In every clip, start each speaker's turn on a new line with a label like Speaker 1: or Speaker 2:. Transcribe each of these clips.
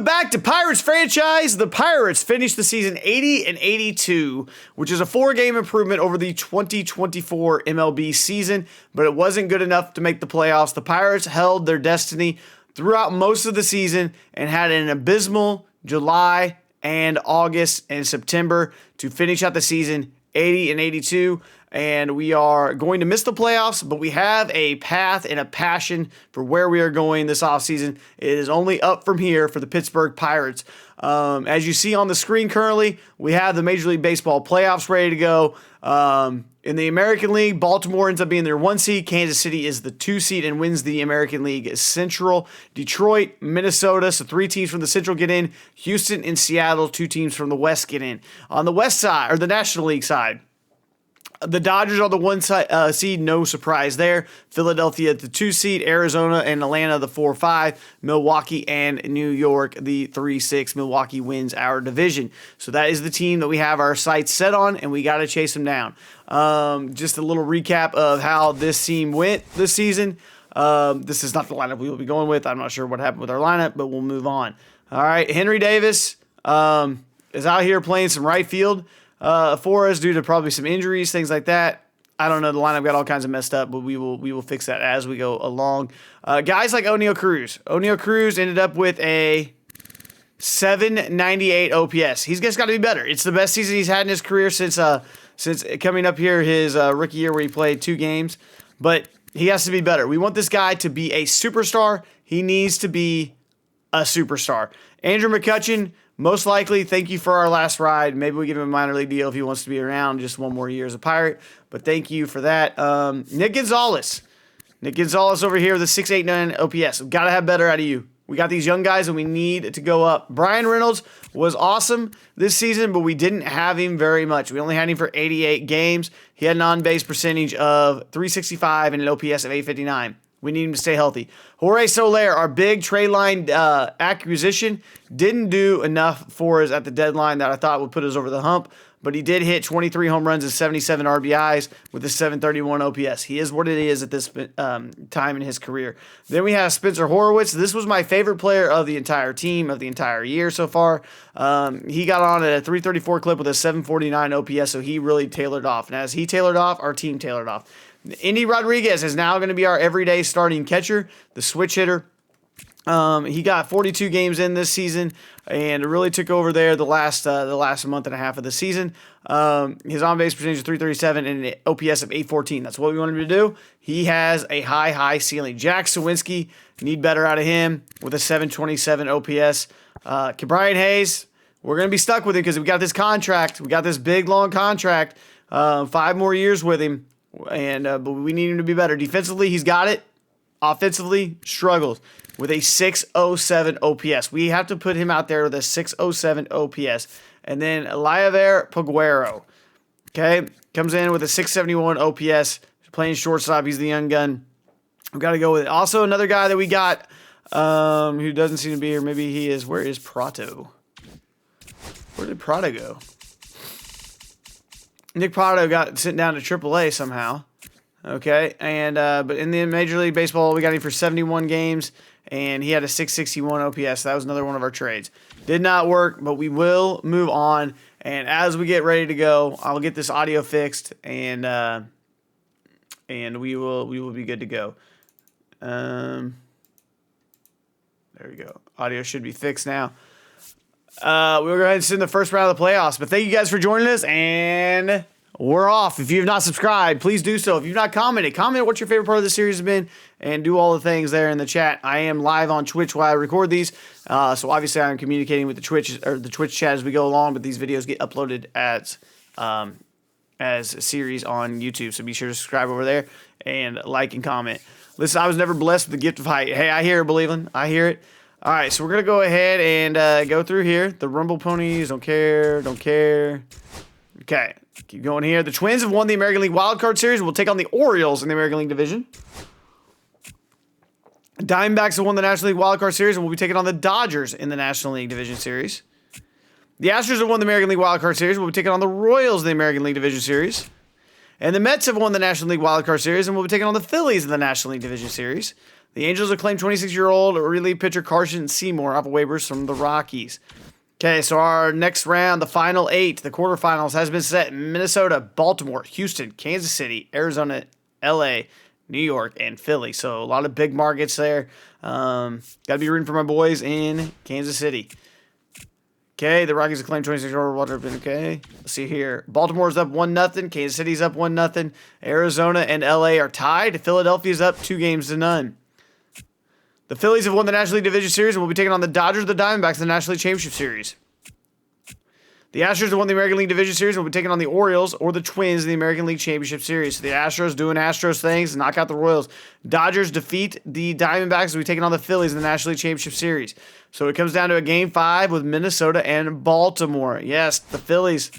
Speaker 1: Welcome back to Pirates franchise. The Pirates finished the season 80-82, which is a 4-game improvement over the 2024 MLB season, but it wasn't good enough to make the playoffs. The Pirates held their destiny throughout most of the season and had an abysmal July and August and September to finish out the season 80-82. And we are going to miss the playoffs, but we have a path and a passion for where we are going this offseason. It is only up from here for the Pittsburgh Pirates. As you see on the screen currently, we have the Major League Baseball playoffs ready to go. In the American League, Baltimore ends up being their 1 seed. Kansas City is the 2 seed and wins the American League Central. Detroit, Minnesota, so 3 teams from the Central get in. Houston and Seattle, 2 teams from the West get in. On the West side, or the National League side, the Dodgers are the 1 seed, no surprise there. Philadelphia, the 2 seed. Arizona and Atlanta, the 4-5. Milwaukee and New York, the 3-6. Milwaukee wins our division. So that is the team that we have our sights set on, and we got to chase them down. Just a little recap of how this team went this season. This is not the lineup we will be going with. I'm not sure what happened with our lineup, but we'll move on. All right, Henry Davis is out here playing some right field for us due to probably some injuries, things like that. I don't know. The lineup got all kinds of messed up, but we will fix that as we go along. Guys like O'Neal Cruz. O'Neal Cruz ended up with a 798 OPS. He's just got to be better. It's the best season he's had in his career since coming up here his rookie year where he played 2 games. But he has to be better. We want this guy to be a superstar. He needs to be a superstar. Andrew McCutchen, most likely, thank you for our last ride. Maybe we give him a minor league deal if he wants to be around just 1 more year as a Pirate. But thank you for that. Nick Gonzalez. Nick Gonzalez over here with a 689 OPS. We've got to have better out of you. We got these young guys and we need to go up. Brian Reynolds was awesome this season, but we didn't have him very much. We only had him for 88 games. He had an on-base percentage of .365 and an OPS of .859. We need him to stay healthy. Jorge Soler, our big trade line acquisition, didn't do enough for us at the deadline that I thought would put us over the hump, but he did hit 23 home runs and 77 RBIs with a 731 OPS. He is what it is at this time in his career. Then we have Spencer Horwitz. This was my favorite player of the entire team, of the entire year so far. He got on at a 334 clip with a 749 OPS, so he really tailored off. And as he tailored off, our team tailored off. Indy Rodriguez is now going to be our everyday starting catcher, the switch hitter. He got 42 games in this season and really took over there the last month and a half of the season. His on-base percentage is .337 and an OPS of .814. That's what we want him to do. He has a high ceiling. Jack Sawinski, need better out of him with a 727 OPS. Brian Hayes, we're going to be stuck with him because we got this contract. We got this big, long contract, 5 more years with him. But we need him to be better. Defensively, he's got it. Offensively, struggles with a 607 OPS. We have to put him out there with a 607 OPS. And then Liover Peguero, okay, comes in with a 671 OPS, playing shortstop. He's the young gun. We've got to go with it. Also, another guy that we got who doesn't seem to be here. Maybe he is. Where is Prato? Where did Prato go? Nick Prato got sent down to AAA somehow. Okay, and but in the Major League Baseball, we got him for 71 games, and he had a 661 OPS. That was another one of our trades. Did not work, but we will move on. And as we get ready to go, I'll get this audio fixed, and we will be good to go. There we go. Audio should be fixed now. We'll go ahead and send the first round of the playoffs. But thank you guys for joining us, and we're off. If you have not subscribed, please do so. If you've not commented, comment what your favorite part of the series has been, and do all the things there in the chat. I am live on Twitch while I record these, so obviously I'm communicating with the Twitch chat as we go along. But these videos get uploaded as a series on YouTube, so be sure to subscribe over there and like and comment. Listen, I was never blessed with the gift of height. Hey, I hear it, Believeland. I hear it. All right, so we're going to go ahead and go through here. The Rumble Ponies, don't care. Okay, keep going here. The Twins have won the American League Wild Card Series and will take on the Orioles in the American League Division. Diamondbacks have won the National League Wild Card Series and will be taking on the Dodgers in the National League Division Series. The Astros have won the American League Wild Card Series and will be taking on the Royals in the American League Division Series. And the Mets have won the National League Wild Card Series and will be taking on the Phillies in the National League Division Series. The Angels have claimed 26-year-old relief pitcher Carson Seymour off of waivers from the Rockies. Okay, so our next round, the final 8, the quarterfinals, has been set. Minnesota, Baltimore, Houston, Kansas City, Arizona, LA, New York, and Philly. So a lot of big markets there. Got to be rooting for my boys in Kansas City. Okay, the Rockies have claimed 26-year-old Walter. Okay, let's see here. Baltimore's up 1-0. Kansas City's up 1-0. Arizona and LA are tied. Philadelphia's up 2-0. The Phillies have won the National League Division Series and will be taking on the Dodgers, the Diamondbacks in the National League Championship Series. The Astros have won the American League Division Series and will be taking on the Orioles or the Twins in the American League Championship Series. So the Astros doing Astros things, knock out the Royals. Dodgers defeat the Diamondbacks and will be taking on the Phillies in the National League Championship Series. So it comes down to a Game 5 with Minnesota and Baltimore. Yes, the Phillies.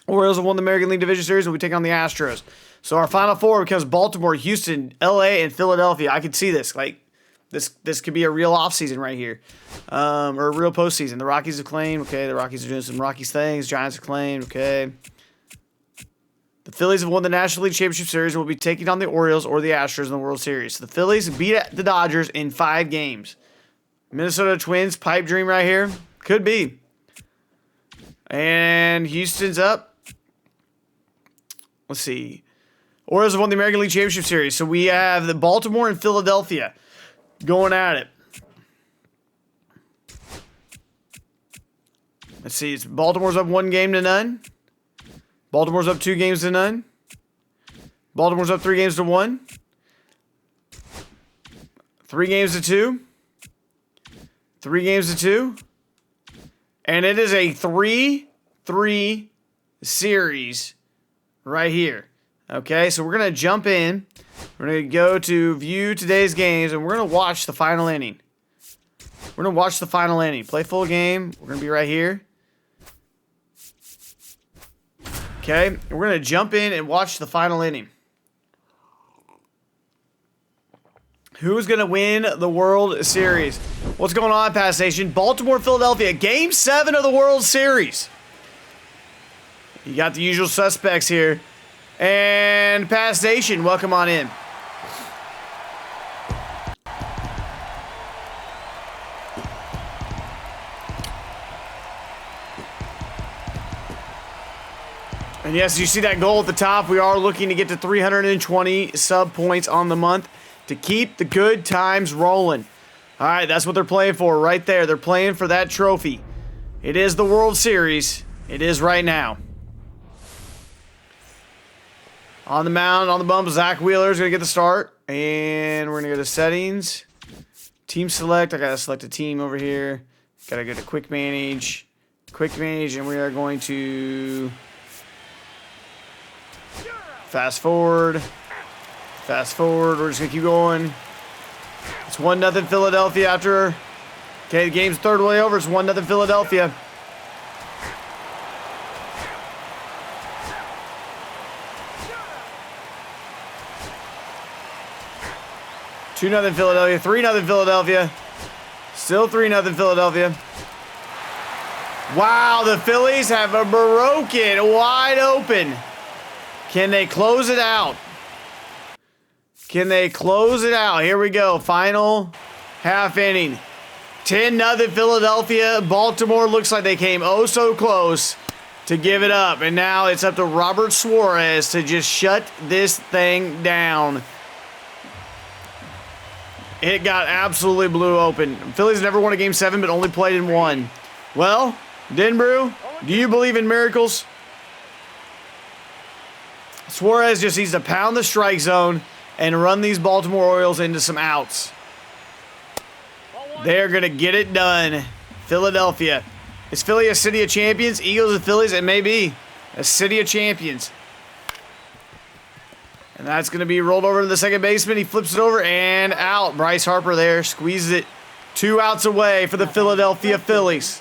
Speaker 1: Orioles have won the American League Division Series and will be taking on the Astros. So our Final Four becomes Baltimore, Houston, LA, and Philadelphia. I could see this. This could be a real offseason right here. Or a real postseason. The Rockies have claimed. Okay, the Rockies are doing some Rockies things. Giants have claimed. Okay. The Phillies have won the National League Championship Series and will be taking on the Orioles or the Astros in the World Series. So the Phillies beat the Dodgers in 5 games. Minnesota Twins, pipe dream right here. Could be. And Houston's up. Let's see. Orioles have won the American League Championship Series. So we have the Baltimore and Philadelphia going at it. Let's see. It's Baltimore's up 1-0. Baltimore's up 2-0. Baltimore's up 3-1. 3-2. 3-2. And it is a 3-3 series right here. Okay, so we're going to jump in. We're going to go to view today's games, and we're going to watch the final inning. We're going to watch the final inning. Play full game. We're going to be right here. Okay, we're going to jump in and watch the final inning. Who's going to win the World Series? What's going on, Pass Station? Baltimore, Philadelphia, Game 7 of the World Series. You got the usual suspects here. And Pass Station, welcome on in. And yes, you see that goal at the top. We are looking to get to 320 sub points on the month to keep the good times rolling. All right, that's what they're playing for right there. They're playing for that trophy. It is the World Series. It is right now. On the mound, on the bump, Zach Wheeler is going to get the start. And we're going to go to settings. Team select. I got to select a team over here. Got to go to quick manage. Quick manage, and we are going to fast forward. Fast forward. We're just going to keep going. It's 1-0 Philadelphia after. Okay, the game's third way over. It's 1-0 Philadelphia. Two 2-0 Philadelphia. 3-0 Philadelphia. Still 3-0 Philadelphia. Wow, the Phillies have a broken wide open. Can they close it out? Can they close it out? Here we go. Final half inning. 10-0 Philadelphia. Baltimore looks like they came oh so close to give it up. And now it's up to Robert Suarez to just shut this thing down. It got absolutely blew open. Phillies never won a Game 7, but only played in one. Well, Denbrew, do you believe in miracles? Suarez just needs to pound the strike zone and run these Baltimore Orioles into some outs. They're going to get it done. Philadelphia. Is Philly a city of champions? Eagles and Phillies, it may be. A city of champions. And that's going to be rolled over to the second baseman. He flips it over and out. Bryce Harper there squeezes it 2 outs away for the Philadelphia Phillies.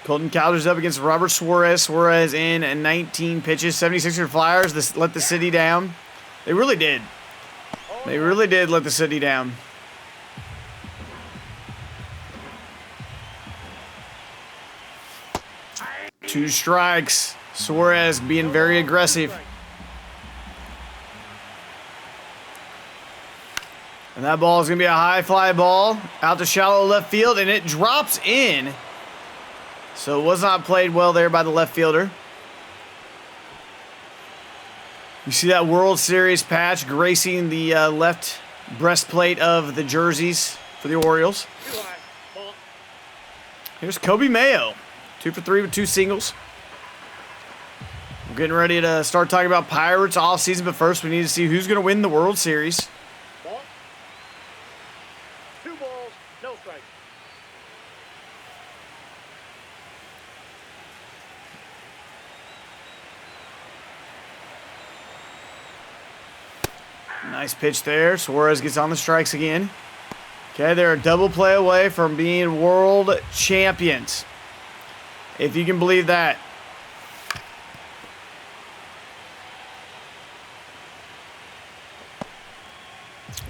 Speaker 1: Colton Cowser's up against Robert Suarez. Suarez in 19 pitches. 76er Flyers let the city down. They really did. They really did let the city down. Two strikes. Suarez being very aggressive. that ball is going to be a high fly ball out to shallow left field, and it drops in. So it was not played well there by the left fielder. You see that World Series patch gracing the left breastplate of the jerseys for the Orioles. Here's Kobe Mayo. 2 for 3 with 2 singles. We're getting ready to start talking about Pirates offseason, but first we need to see who's going to win the World Series.
Speaker 2: Ball. 2 balls, no strikes.
Speaker 1: Nice pitch there. Suarez gets on the strikes again. Okay, they're a double play away from being world champions. If you can believe that.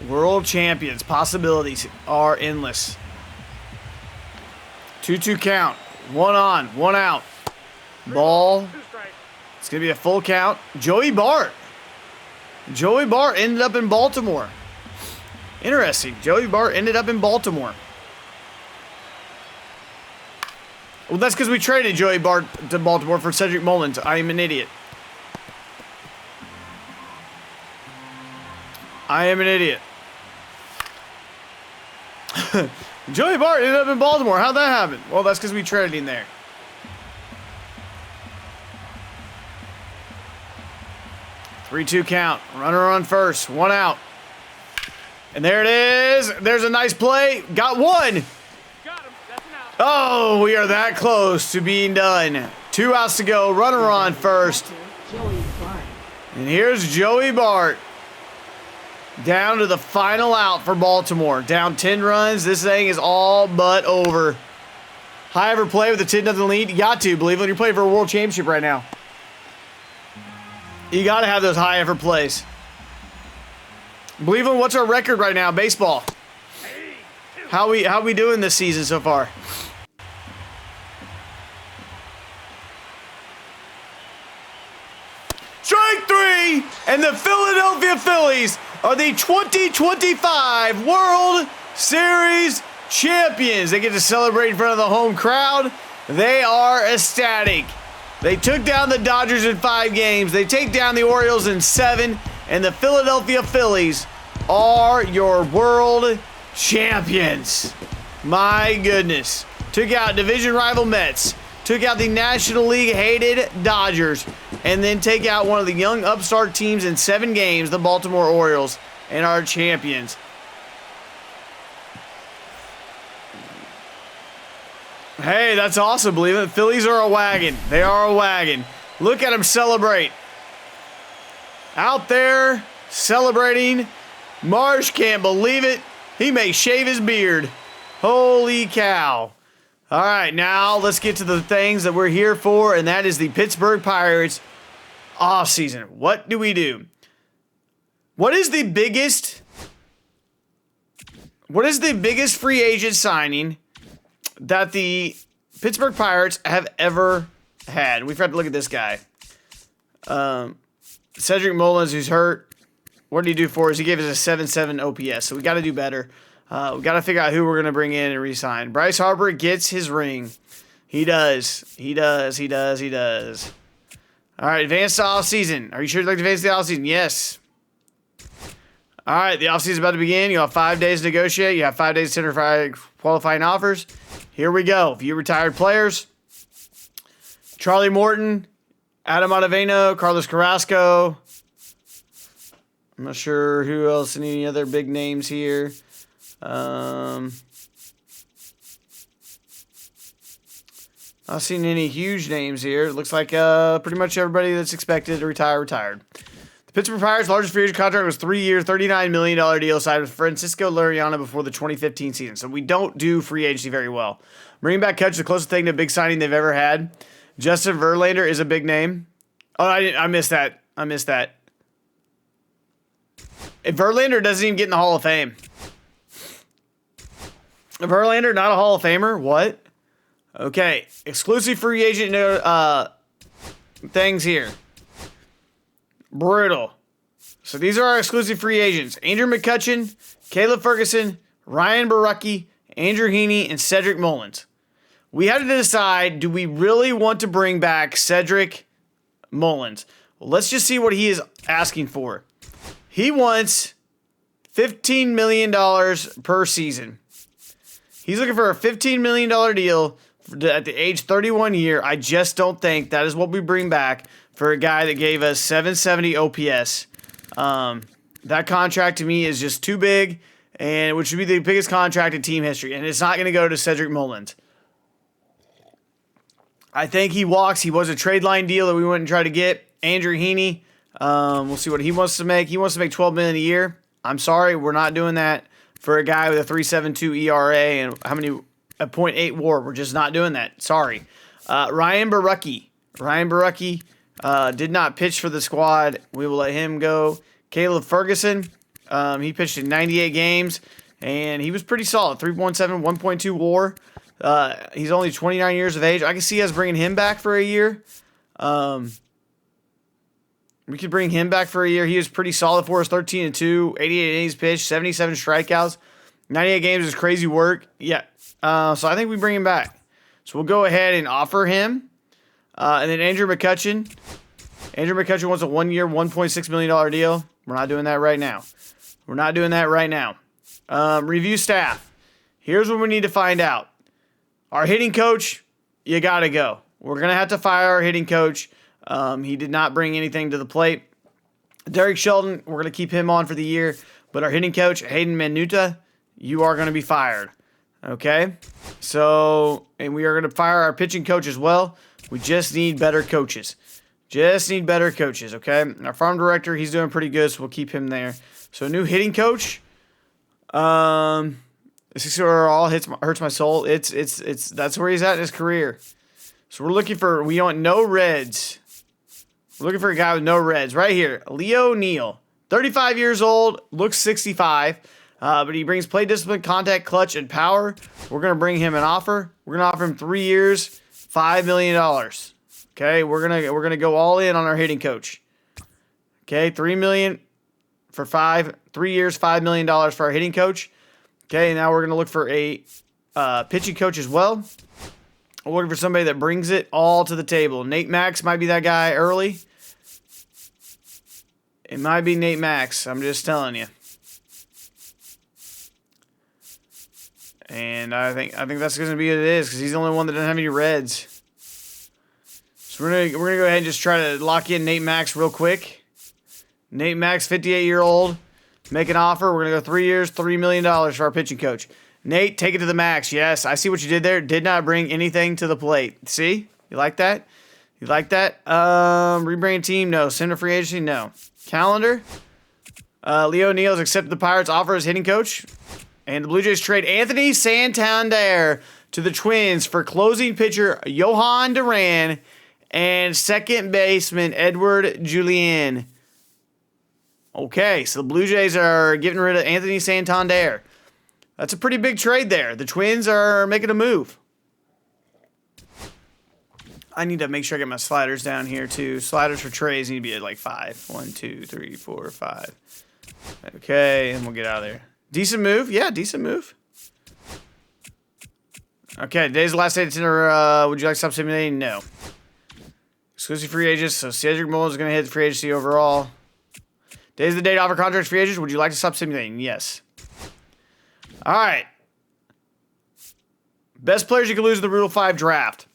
Speaker 1: World champions. Possibilities are endless. 2-2 count. 1 on, 1 out. Ball. It's going to be a full count. Joey Bart. Joey Bart ended up in Baltimore. Interesting. Joey Bart ended up in Baltimore. Well, that's because we traded Joey Bart to Baltimore for Cedric Mullins. I am an idiot. I am an idiot. Joey Bart ended up in Baltimore. How'd that happen? Well, that's because we traded him there. Three-two count. Runner on first. 1 out. And there it is. There's a nice play. Got one.
Speaker 2: Got him. That's an out.
Speaker 1: Oh, we are that close to being done. 2 outs to go. Runner on first. And here's Joey Bart. Down to the final out for Baltimore. Down 10 runs. This thing is all but over. High ever play with a 10-0 lead? You got to, believe it. You're playing for a world championship right now. You got to have those high effort plays. Believe it, what's our record right now? Baseball. How we doing this season so far? Strike 3, and the Philadelphia Phillies are the 2025 World Series champions. They get to celebrate in front of the home crowd. They are ecstatic. They took down the Dodgers in 5 games. They take down the Orioles in 7. And the Philadelphia Phillies are your world champions. My goodness. Took out division rival Mets. Took out the National League hated Dodgers. And then take out one of the young upstart teams in 7 games, the Baltimore Orioles, and are champions. Hey, that's awesome, believe it. Phillies are a wagon. They are a wagon. Look at them celebrate. Out there celebrating. Marsh can't believe it. He may shave his beard. Holy cow. All right, now let's get to the things that we're here for, and that is the Pittsburgh Pirates offseason. What do we do? What is the biggest free agent signing that the Pittsburgh Pirates have ever had? We've had to look at this guy. Cedric Mullins, who's hurt. What did he do for us? He gave us a 7.7 OPS, so we got to do better. We got to figure out who we're going to bring in and re-sign. Bryce Harper gets his ring. He does. He does. He does. He does. All right, advanced to offseason. Are you sure you'd like to advance to the offseason? Yes. All right, the offseason is about to begin. You have 5 days to negotiate. You have 5 days to tender qualifying offers. Here we go. A few retired players. Charlie Morton, Adam Ottavino, Carlos Carrasco. I'm not sure who else, any other big names here. Not seen any huge names here. It looks like pretty much everybody that's expected to retire retired. The Pittsburgh Pirates' largest free agent contract was 3 year, $39 million deal signed with Francisco Liriano before the 2015 season. So we don't do free agency very well. Bringing back Kutch, the closest thing to a big signing they've ever had. Justin Verlander is a big name. Oh, I missed that. I missed that. Verlander doesn't even get in the Hall of Fame. Verlander, not a Hall of Famer? What? Okay. Exclusive free agent things here. Brutal. So these are our exclusive free agents. Andrew McCutchen, Caleb Ferguson, Ryan Borucki, Andrew Heaney, and Cedric Mullins. We had to decide, do we really want to bring back Cedric Mullins? Well, let's just see what he is asking for. He wants $15 million per season. He's looking for a $15 million deal at the age 31 year. I just don't think that is what we bring back for a guy that gave us 770 OPS. That contract to me is just too big, and which would be the biggest contract in team history, and it's not going to go to Cedric Mullins. I think he walks. He was a trade line deal that we went and tried to get. Andrew Heaney, we'll see what he wants to make. He wants to make $12 million a year. I'm sorry, we're not doing that for a guy with a 3.72 ERA and a .8 WAR. We're just not doing that. Sorry. Ryan Borucki. Did not pitch for the squad. We will let him go. Caleb Ferguson. He pitched in 98 games, and he was pretty solid. 3.7, 1.2 WAR. He's only 29 years of age. I can see us bringing him back for a year. We could bring him back for a year. He was pretty solid for us. 13-2, 88 innings pitched, 77 strikeouts. 98 games is crazy work. Yeah. So I think we bring him back. So we'll go ahead and offer him. And then Andrew McCutchen. Andrew McCutchen wants a 1-year, $1.6 million deal. We're not doing that right now. Review staff. Here's what we need to find out. Our hitting coach, you got to go. We're going to have to fire our hitting coach. He did not bring anything to the plate. Derek Shelton, we're going to keep him on for the year. But our hitting coach, Hayden Minuta, you are going to be fired. Okay? So, and we are going to fire our pitching coach as well. We just need better coaches. Okay? Our farm director, he's doing pretty good, so we'll keep him there. So, a new hitting coach. 6 overall hurts my soul. It's that's where he's at in his career. So we want no reds. We're looking for a guy with no reds. Right here, Leo Neal. 35 years old, looks 65, but he brings play discipline, contact, clutch, and power. We're going to bring him an offer. We're going to offer him 3 years, $5 million. Okay, we're gonna go all in on our hitting coach. Okay, $3 million for 3 years, $5 million for our hitting coach. Okay, now we're gonna look for a pitching coach as well. We're looking for somebody that brings it all to the table. Nate Max might be that guy early. It might be Nate Max. I'm just telling you. And I think that's going to be what it is because he's the only one that doesn't have any reds. So we're gonna go ahead and just try to lock in Nate Max real quick. Nate Max, 58-year-old, make an offer. We're gonna go 3 years, $3 million for our pitching coach. Nate, take it to the max. Yes, I see what you did there. Did not bring anything to the plate. See? You like that? Rebrand team? No. Send to free agency? No. Calendar? Leo Neal's accepted the Pirates' offer as hitting coach. And the Blue Jays trade Anthony Santander to the Twins for closing pitcher Johan Duran and second baseman Edward Julien. Okay, so the Blue Jays are getting rid of Anthony Santander. That's a pretty big trade there. The Twins are making a move. I need to make sure I get my sliders down here, too. Sliders for trades need to be at like 5. 1, 2, 3, 4, 5. Okay, and we'll get out of there. Decent move. Yeah, decent move. Okay, today's the last day to tender. Would you like to stop simulating? No. Exclusive free agents. So Cedric Mullins is going to hit the free agency overall. Days of the day to offer contracts free agents. Would you like to stop simulating? Yes. All right. Best players you can lose in the Rule 5 draft.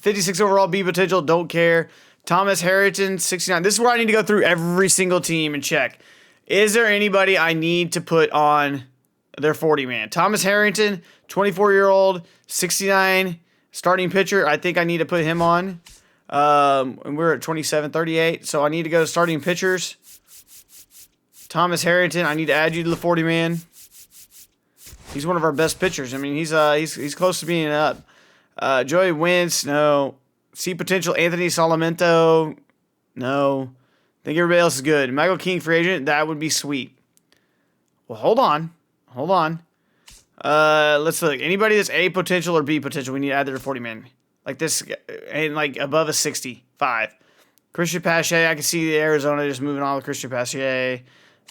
Speaker 1: 56 overall B potential. Don't care. Thomas Harrington, 69. This is where I need to go through every single team and check. Is there anybody I need to put on their 40-man? Thomas Harrington, 24-year-old, 69, starting pitcher. I think I need to put him on. And we're at 27, 38. So I need to go to starting pitchers. Thomas Harrington, I need to add you to the 40-man. He's one of our best pitchers. I mean, he's close to being up. Joey Wentz, no. See potential Anthony Salamento, no. I think everybody else is good. Michael King, free agent, that would be sweet. Well, hold on. Let's look. Anybody that's A potential or B potential, we need to add their 40-man. Like this, and like above a 65. Christian Pache, I can see the Arizona just moving on with Christian Pache.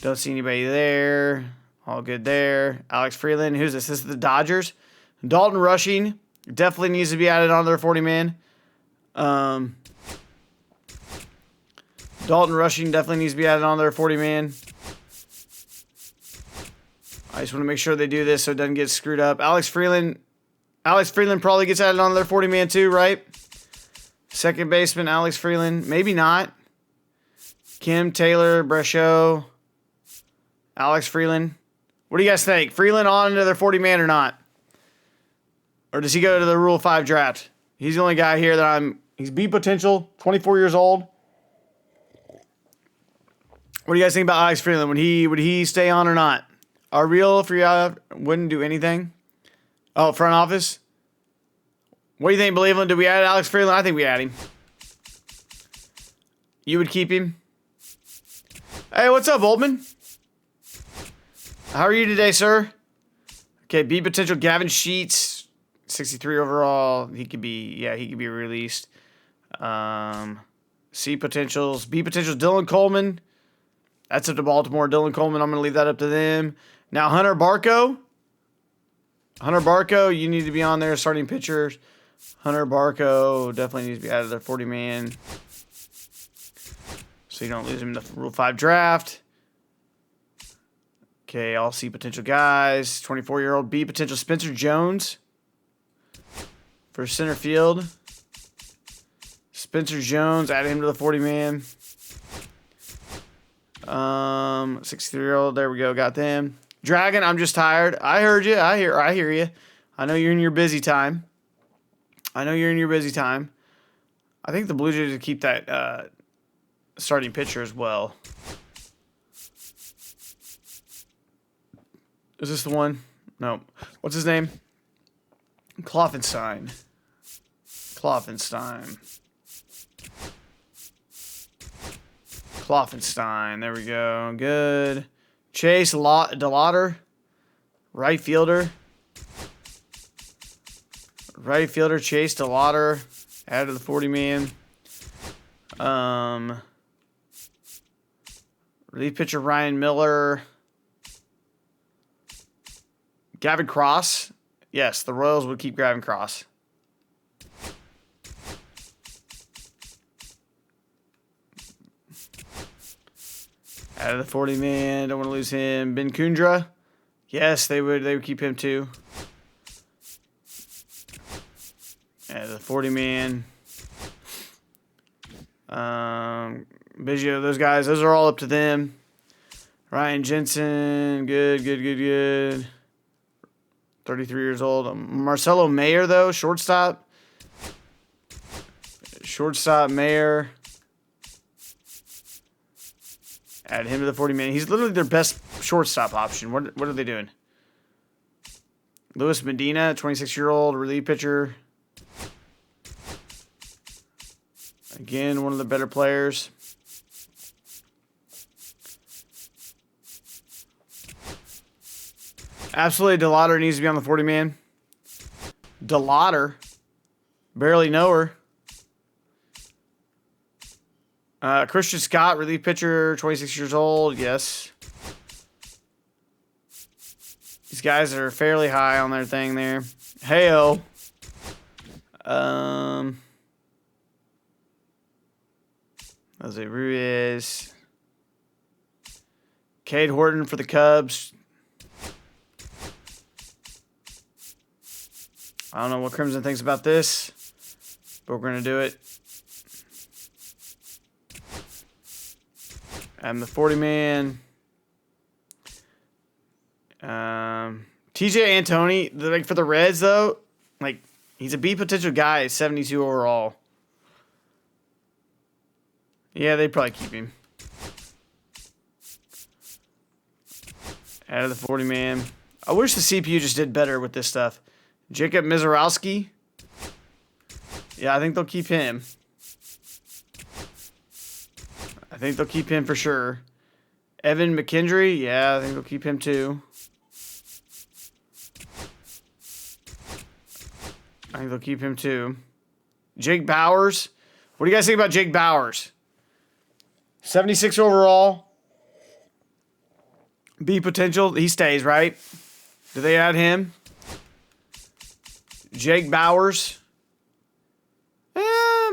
Speaker 1: Don't see anybody there. All good there. Alex Freeland, who's this? This is the Dodgers. Dalton Rushing definitely needs to be added on their 40-man. Dalton Rushing definitely needs to be added on their 40-man. I just want to make sure they do this so it doesn't get screwed up. Alex Freeland probably gets added on their 40-man too, right? Second baseman, Alex Freeland. Maybe not. Kim, Taylor, Brescio, Alex Freeland. What do you guys think? Freeland on to their 40-man or not? Or does he go to the Rule 5 draft? He's the only guy here that he's B potential, 24 years old. What do you guys think about Alex Freeland? Would he stay on or not? Our real free out wouldn't do anything. Oh, front office? What do you think, Believeland? Did we add Alex Freeland? I think we add him. You would keep him? Hey, what's up, Oldman? How are you today, sir? Okay, B potential Gavin Sheets, 63 overall. He could be released. C potentials, B potentials, Dylan Coleman. That's up to Baltimore. Dylan Coleman, I'm going to leave that up to them. Now, Hunter Barco. Hunter Barco, you need to be on there, starting pitchers. Hunter Barco definitely needs to be out of their 40-man. So you don't lose him in the Rule 5 draft. Okay, all C potential guys. 24-year-old B potential Spencer Jones for center field. Spencer Jones, add him to the 40-man. 63-year-old, there we go, got them. Dragon, I'm just tired. I heard you. I hear you. I know you're in your busy time. I think the Blue Jays would keep that starting pitcher as well. Is this the one? No. What's his name? Kloffenstein. There we go. Good. Chase DeLauder. Right fielder. Chase DeLauder. Add to the 40-man. Relief pitcher Ryan Miller. Gavin Cross. Yes, the Royals would keep Gavin Cross. Out of the 40-man, don't want to lose him. Ben Kundra. Yes, they would keep him too. Out of the 40-man. Biggio, those guys, those are all up to them. Ryan Jensen, good. 33 years old. Marcelo Mayer, though, shortstop. Mayer. Add him to the 40-man. He's literally their best shortstop option. What are they doing? Luis Medina, 26-year-old relief pitcher. Again, one of the better players. Absolutely, DeLauder needs to be on the 40-man. DeLauder. Barely know her. Christian Scott, relief pitcher, 26 years old. Yes. These guys are fairly high on their thing there. Heyo. Jose Ruiz. Cade Horton for the Cubs. I don't know what Crimson thinks about this, but we're going to do it. And the 40-man. TJ Antoni, like for the Reds, though, like he's a B potential guy, 72 overall. Yeah, they'd probably keep him. Out of the 40-man. I wish the CPU just did better with this stuff. Jacob Mizorowski. Yeah, I think they'll keep him. For sure. Evan McKendry. Yeah, I think they'll keep him too. Jake Bowers. What do you guys think about Jake Bowers? 76 overall. B potential. He stays, right? Do they add him? Jake Bowers.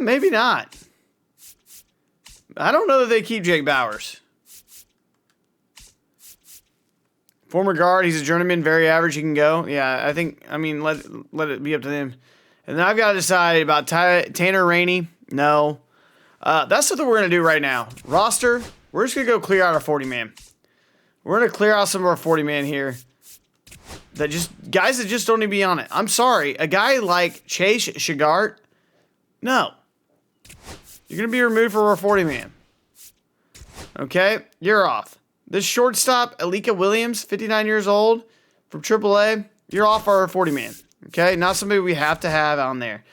Speaker 1: Maybe not. I don't know that they keep Jake Bowers. Former guard. He's a journeyman. Very average. He can go. Yeah, I mean, let it be up to them. And then I've got to decide about Tanner Rainey. No. That's something we're going to do right now. Roster. We're just going to go clear out our 40-man. We're going to clear out some of our 40-man here. Guys that just don't need to be on it. I'm sorry. A guy like Chase Shigart, no. You're going to be removed from our 40-man. Okay? You're off. This shortstop, Alika Williams, 59 years old, from AAA, you're off our 40-man. Okay? Not somebody we have to have on there.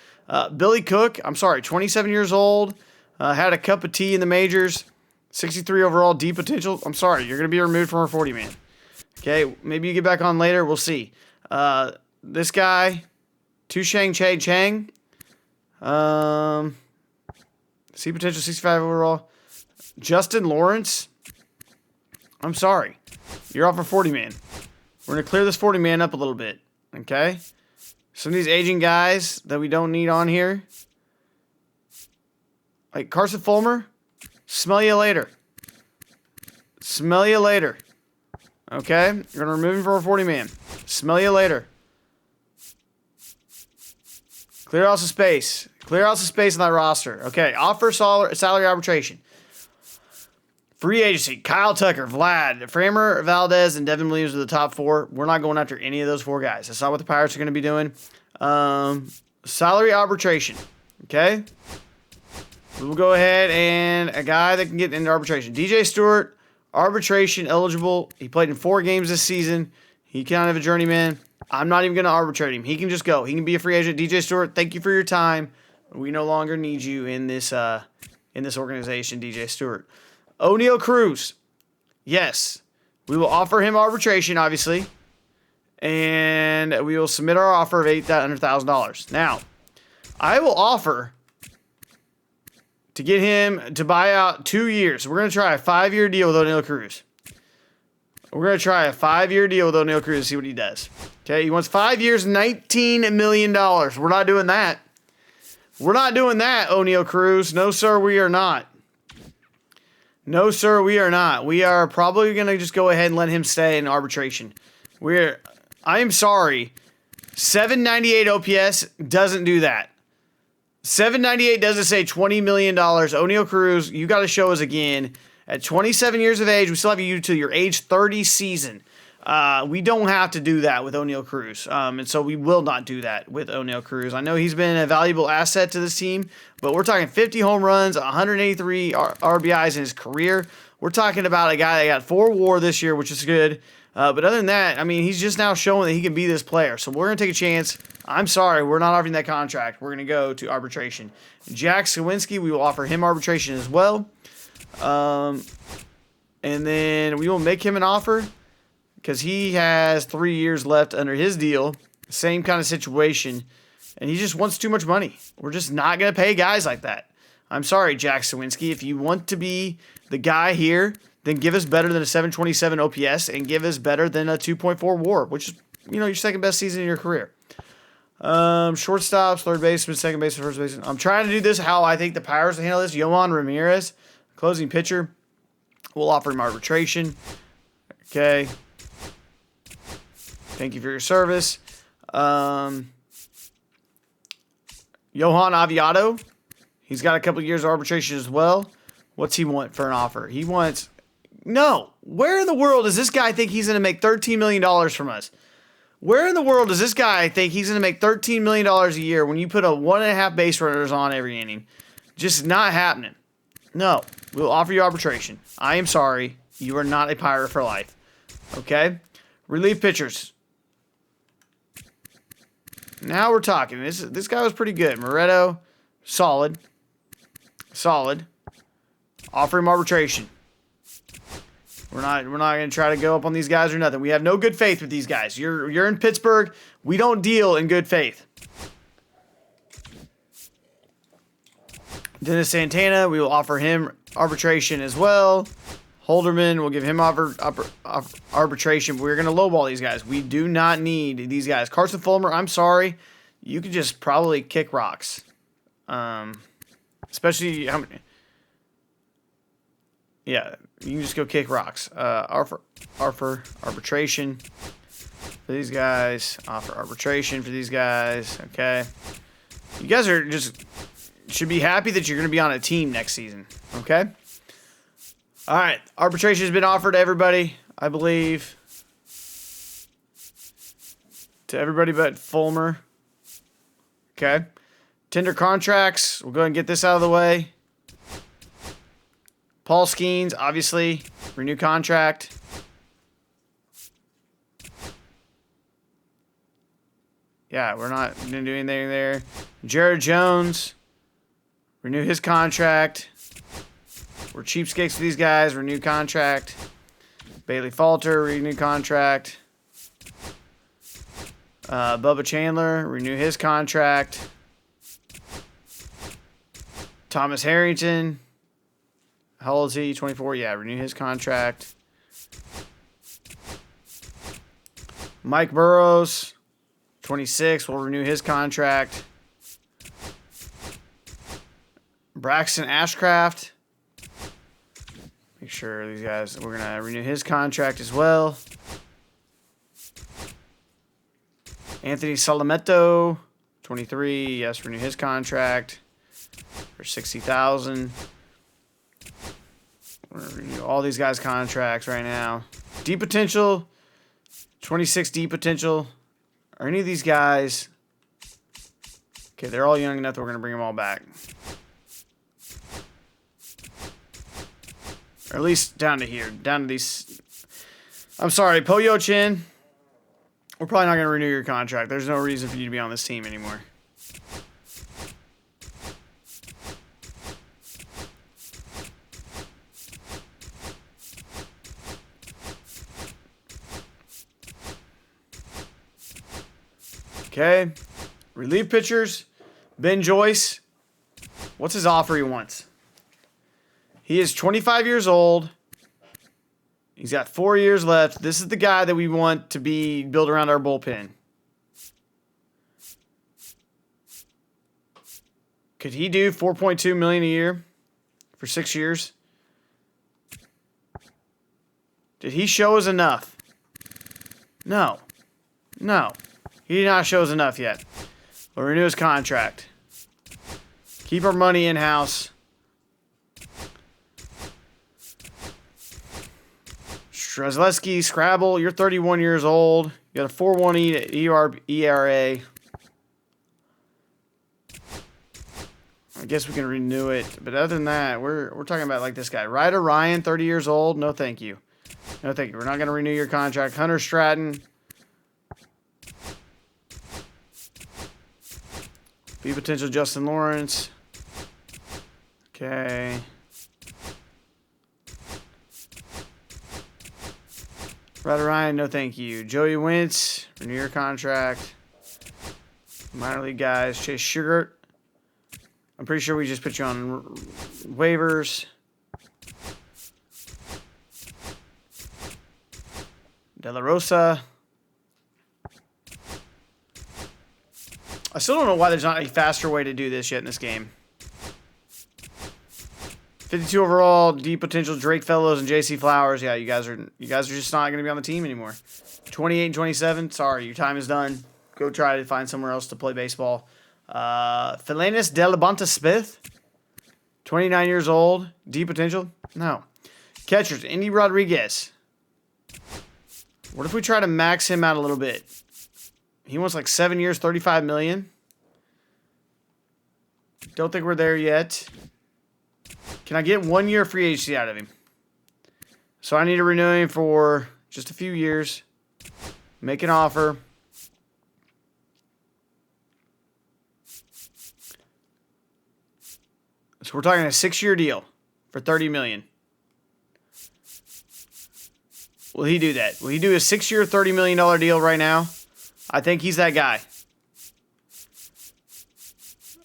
Speaker 1: Billy Cook, I'm sorry, 27 years old, had a cup of tea in the majors, 63 overall, D potential. I'm sorry, you're going to be removed from our 40-man. Okay? Maybe you get back on later. We'll see. This guy, Tusheng Chang. C potential 65 overall. Justin Lawrence. I'm sorry. You're off for 40-man. We're going to clear this 40-man up a little bit. Okay? Some of these aging guys that we don't need on here. Like Carson Fulmer. Smell you later. Smell you later. Okay? You're going to remove him from our 40-man. Smell you later. Clear out some space. Clear out some space on that roster. Okay, offer salary arbitration. Free agency. Kyle Tucker, Vlad, Framber, Valdez, and Devin Williams are the top four. We're not going after any of those four guys. That's not what the Pirates are going to be doing. Salary arbitration. Okay? We'll go ahead and a guy that can get into arbitration. DJ Stewart, arbitration eligible. He played in 4 games this season. He kind of a journeyman. I'm not even going to arbitrate him. He can just go. He can be a free agent. DJ Stewart, thank you for your time. We no longer need you in this organization, DJ Stewart. O'Neal Cruz. Yes. We will offer him arbitration, obviously. And we will submit our offer of $800,000. Now, I will offer to get him to buy out 2 years. We're going to try a 5-year deal with O'Neal Cruz. We're going to try a 5-year deal with O'Neal Cruz and see what he does. Okay, he wants 5 years, $19 million. We're not doing that. We're not doing that, O'Neal Cruz. No, sir, we are not. No, sir, we are not. We are probably going to just go ahead and let him stay in arbitration. I am sorry. 798 OPS doesn't do that. 798 doesn't say $20 million. O'Neal Cruz, you got to show us again. At 27 years of age, we still have you to your age 30 season. We don't have to do that with O'Neal Cruz. And so we will not do that with O'Neal Cruz. I know he's been a valuable asset to this team, but we're talking 50 home runs, 183 RBIs in his career. We're talking about a guy that got 4 WAR this year, which is good. But other than that, I mean, he's just now showing that he can be this player. So we're going to take a chance. I'm sorry, we're not offering that contract. We're going to go to arbitration. Jack Sawinski, we will offer him arbitration as well. And then we will make him an offer because he has 3 years left under his deal. Same kind of situation. And he just wants too much money. We're just not going to pay guys like that. I'm sorry, Jack Sawinski. If you want to be the guy here, then give us better than a 727 OPS and give us better than a 2.4 WAR, which is, your second best season in your career. Shortstops, third baseman, second baseman, first baseman. I'm trying to do this how I think the Pirates will handle this. Yohan Ramirez, closing pitcher. We'll offer him arbitration. Okay. Thank you for your service. Johan Aviado. He's got a couple years of arbitration as well. What's he want for an offer? He wants... No. Where in the world does this guy think he's going to make $13 million from us? Where in the world does this guy think he's going to make $13 million a year when you put a 1.5 base runners on every inning? Just not happening. No. We'll offer you arbitration. I am sorry. You are not a Pirate for life. Okay? Relief pitchers. Now we're talking. This guy was pretty good. Moretto, solid. Solid. Offer him arbitration. We're not going to try to go up on these guys or nothing. We have no good faith with these guys. You're in Pittsburgh. We don't deal in good faith. Dennis Santana, we will offer him arbitration as well. Holderman, we'll give him arbitration. But we're going to lowball these guys. We do not need these guys. Carson Fulmer, I'm sorry. You could just probably kick rocks. Especially how many. Yeah, you can just go kick rocks. Offer arbitration for these guys. Offer arbitration for these guys. Okay. You guys are just should be happy that you're going to be on a team next season. Okay. All right. Arbitration has been offered to everybody, I believe. To everybody but Fulmer. Okay. Tender contracts. We'll go ahead and get this out of the way. Paul Skeens, obviously, renew contract. Yeah, we're not going to do anything there. Jared Jones, renew his contract. We're cheapskates for these guys, renew contract. Bailey Falter, renew contract. Bubba Chandler, renew his contract. Thomas Harrington. How old is he? 24? Yeah, renew his contract. Mike Burrows, 26. We'll renew his contract. Braxton Ashcraft. Make sure these guys, we're going to renew his contract as well. Anthony Salametto, 23. Yes, renew his contract for $60,000. We're going to renew all these guys' contracts right now. D potential, 26 D potential. Are any of these guys? Okay, they're all young enough that we're going to bring them all back. Or at least down to here. Down to these. I'm sorry, Poyo Chin. We're probably not going to renew your contract. There's no reason for you to be on this team anymore. Okay. Relief pitchers. Ben Joyce. What's his offer he wants? He is 25 years old. He's got 4 years left. This is the guy that we want to be built around our bullpen. Could he do $4.2 million a year for 6 years? Did he show us enough? No. No. He did not show us enough yet. We'll renew his contract. Keep our money in-house. Strzelecki, Scrabble, you're 31 years old. You got a 4.1 ERA. I guess we can renew it. But other than that, we're talking about like this guy. Ryder Ryan, 30 years old. No, thank you. No, thank you. We're not going to renew your contract. Hunter Stratton. Be potential Justin Lawrence. Okay. Ryder Ryan, no thank you. Joey Wentz, renew your contract. Minor league guys. Chase Sugar. I'm pretty sure we just put you on waivers. De La Rosa. I still don't know why there's not a faster way to do this yet in this game. 52 overall, D potential, Drake Fellows and JC Flowers. Yeah, you guys are just not going to be on the team anymore. 28 and 27. Sorry, your time is done. Go try to find somewhere else to play baseball. Philanis Delabonta Smith, 29 years old, D potential. No. Catchers, Andy Rodriguez. What if we try to max him out a little bit? He wants like 7 years, $35 million. Don't think we're there yet. Can I get 1 year free agency out of him? So I need to renew him for just a few years. Make an offer. So we're talking a 6-year deal for $30 million. Will he do that? Will he do a 6-year, $30 million deal right now? I think he's that guy.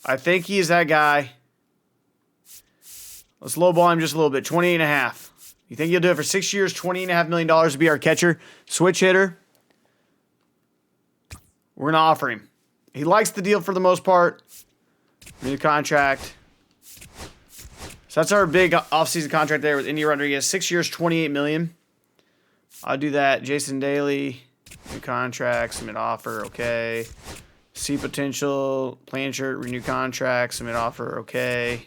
Speaker 1: I think he is that guy. Let's lowball him just a little bit. 28.5. You think he'll do it for 6 years, $20.5 million to be our catcher, switch hitter? We're going to offer him. He likes the deal for the most part. New contract. So that's our big offseason contract there with Indy Rodriguez. 6 years, $28 million. I'll do that. Jason Daly, new contract, submit offer, okay. See potential, Blanchard, renew contract, submit offer, okay.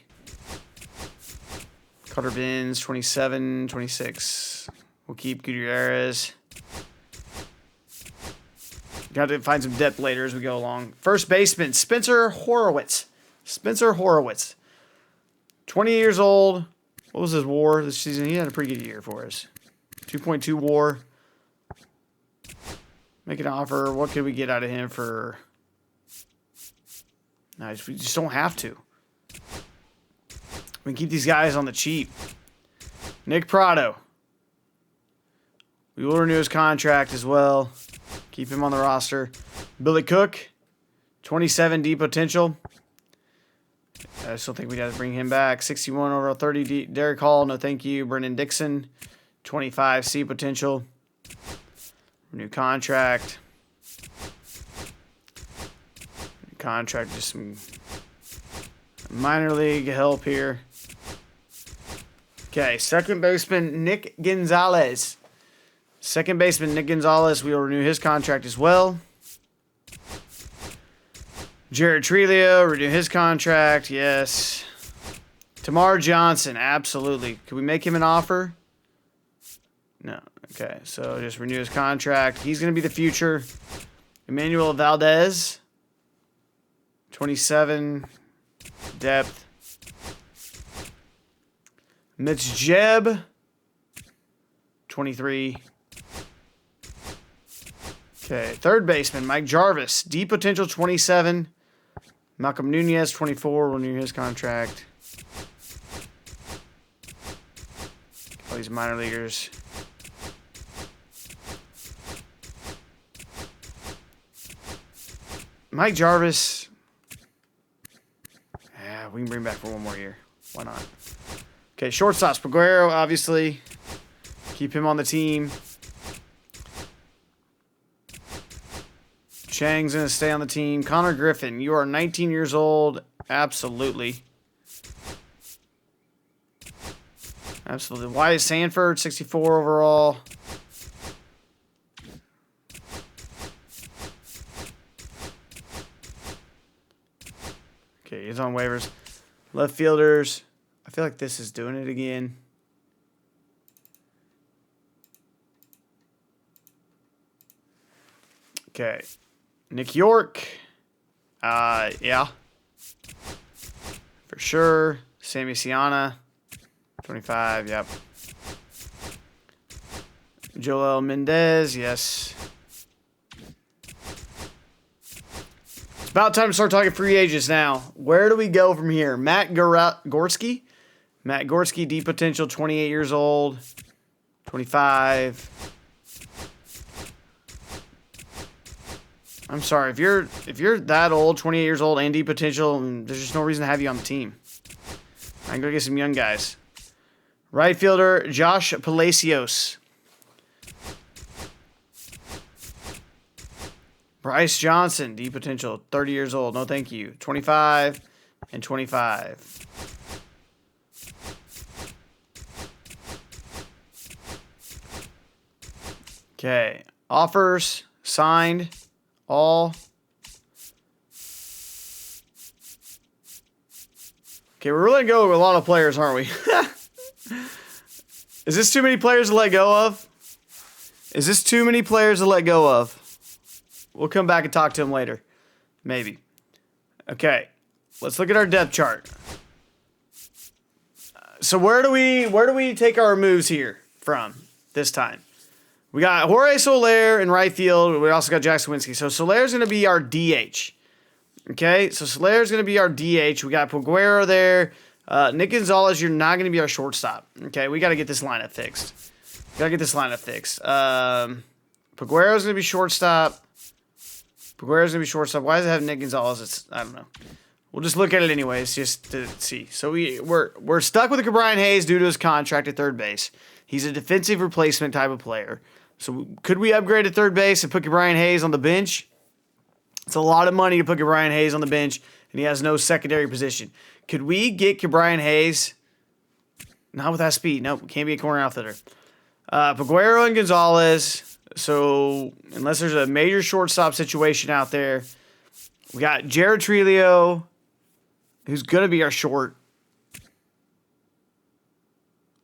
Speaker 1: Carter Benz, 27, 26. We'll keep Gutierrez. Got to find some depth later as we go along. First baseman, Spencer Horowitz. 20 years old. What was his WAR this season? He had a pretty good year for us. 2.2 WAR. Make an offer. What could we get out of him for? No, we just don't have to. We can keep these guys on the cheap. Nick Prado. We will renew his contract as well. Keep him on the roster. Billy Cook. 27 D potential. I still think we got to bring him back. 61 overall, 30 D. Derek Hall, no thank you. Brendan Dixon. 25 C potential. New contract. New contract, just some minor league help here. Okay, second baseman Nick Gonzalez. We will renew his contract as well. Jared Trelio, renew his contract, yes. Tamar Johnson, absolutely. Could we make him an offer? No. Okay, so just renew his contract. He's going to be the future. Emmanuel Valdez, 27, depth. Mitch Jebb, 23. Okay, third baseman, Mike Jarvis, D potential, 27. Malcolm Nunez, 24, will renew his contract. All these minor leaguers. Mike Jarvis. Yeah, we can bring back for one more year. Why not? Okay, shortstops. Peguero, obviously. Keep him on the team. Chang's going to stay on the team. Connor Griffin, you are 19 years old. Absolutely. Absolutely. Wyatt Sanford, 64 overall. Okay, he's on waivers. Left fielders. I feel like this is doing it again. Okay. Nick York. Yeah. For sure. Sammy Siana. 25, yep. Joel Mendez, yes. It's about time to start talking free agents now. Where do we go from here? Matt Gorski. Matt Gorski, D potential, 28 years old. 25. I'm sorry, if you're that old, 28 years old, and D potential, there's just no reason to have you on the team. I can go get some young guys. Right fielder, Josh Palacios. Bryce Johnson, D potential, 30 years old. No, thank you. 25 and 25. Okay. Offers, signed, all. Okay, we're really going with a lot of players, aren't we? Is this too many players to let go of? Is this too many players to let go of? We'll come back and talk to him later. Maybe. Okay. Let's look at our depth chart. So where do we take our moves here from this time? We got Jorge Soler in right field. We also got Jack Sawinski. So Soler's going to be our DH. Okay? So Soler's going to be our DH. We got Peguero there. Nick Gonzalez, you're not going to be our shortstop. Okay? We got to get this lineup fixed. Peguero's going to be shortstop. Why does it have Nick Gonzalez? I don't know. We'll just look at it anyways, just to see. So we're stuck with Brian Hayes due to his contract at third base. He's a defensive replacement type of player. So could we upgrade to third base and put Brian Hayes on the bench? It's a lot of money to put Brian Hayes on the bench, and he has no secondary position. Could we get Brian Hayes? Not with that speed. Nope, can't be a corner outfielder. Peguero and Gonzalez. So unless there's a major shortstop situation out there, we got Jared Trelio, who's going to be our short.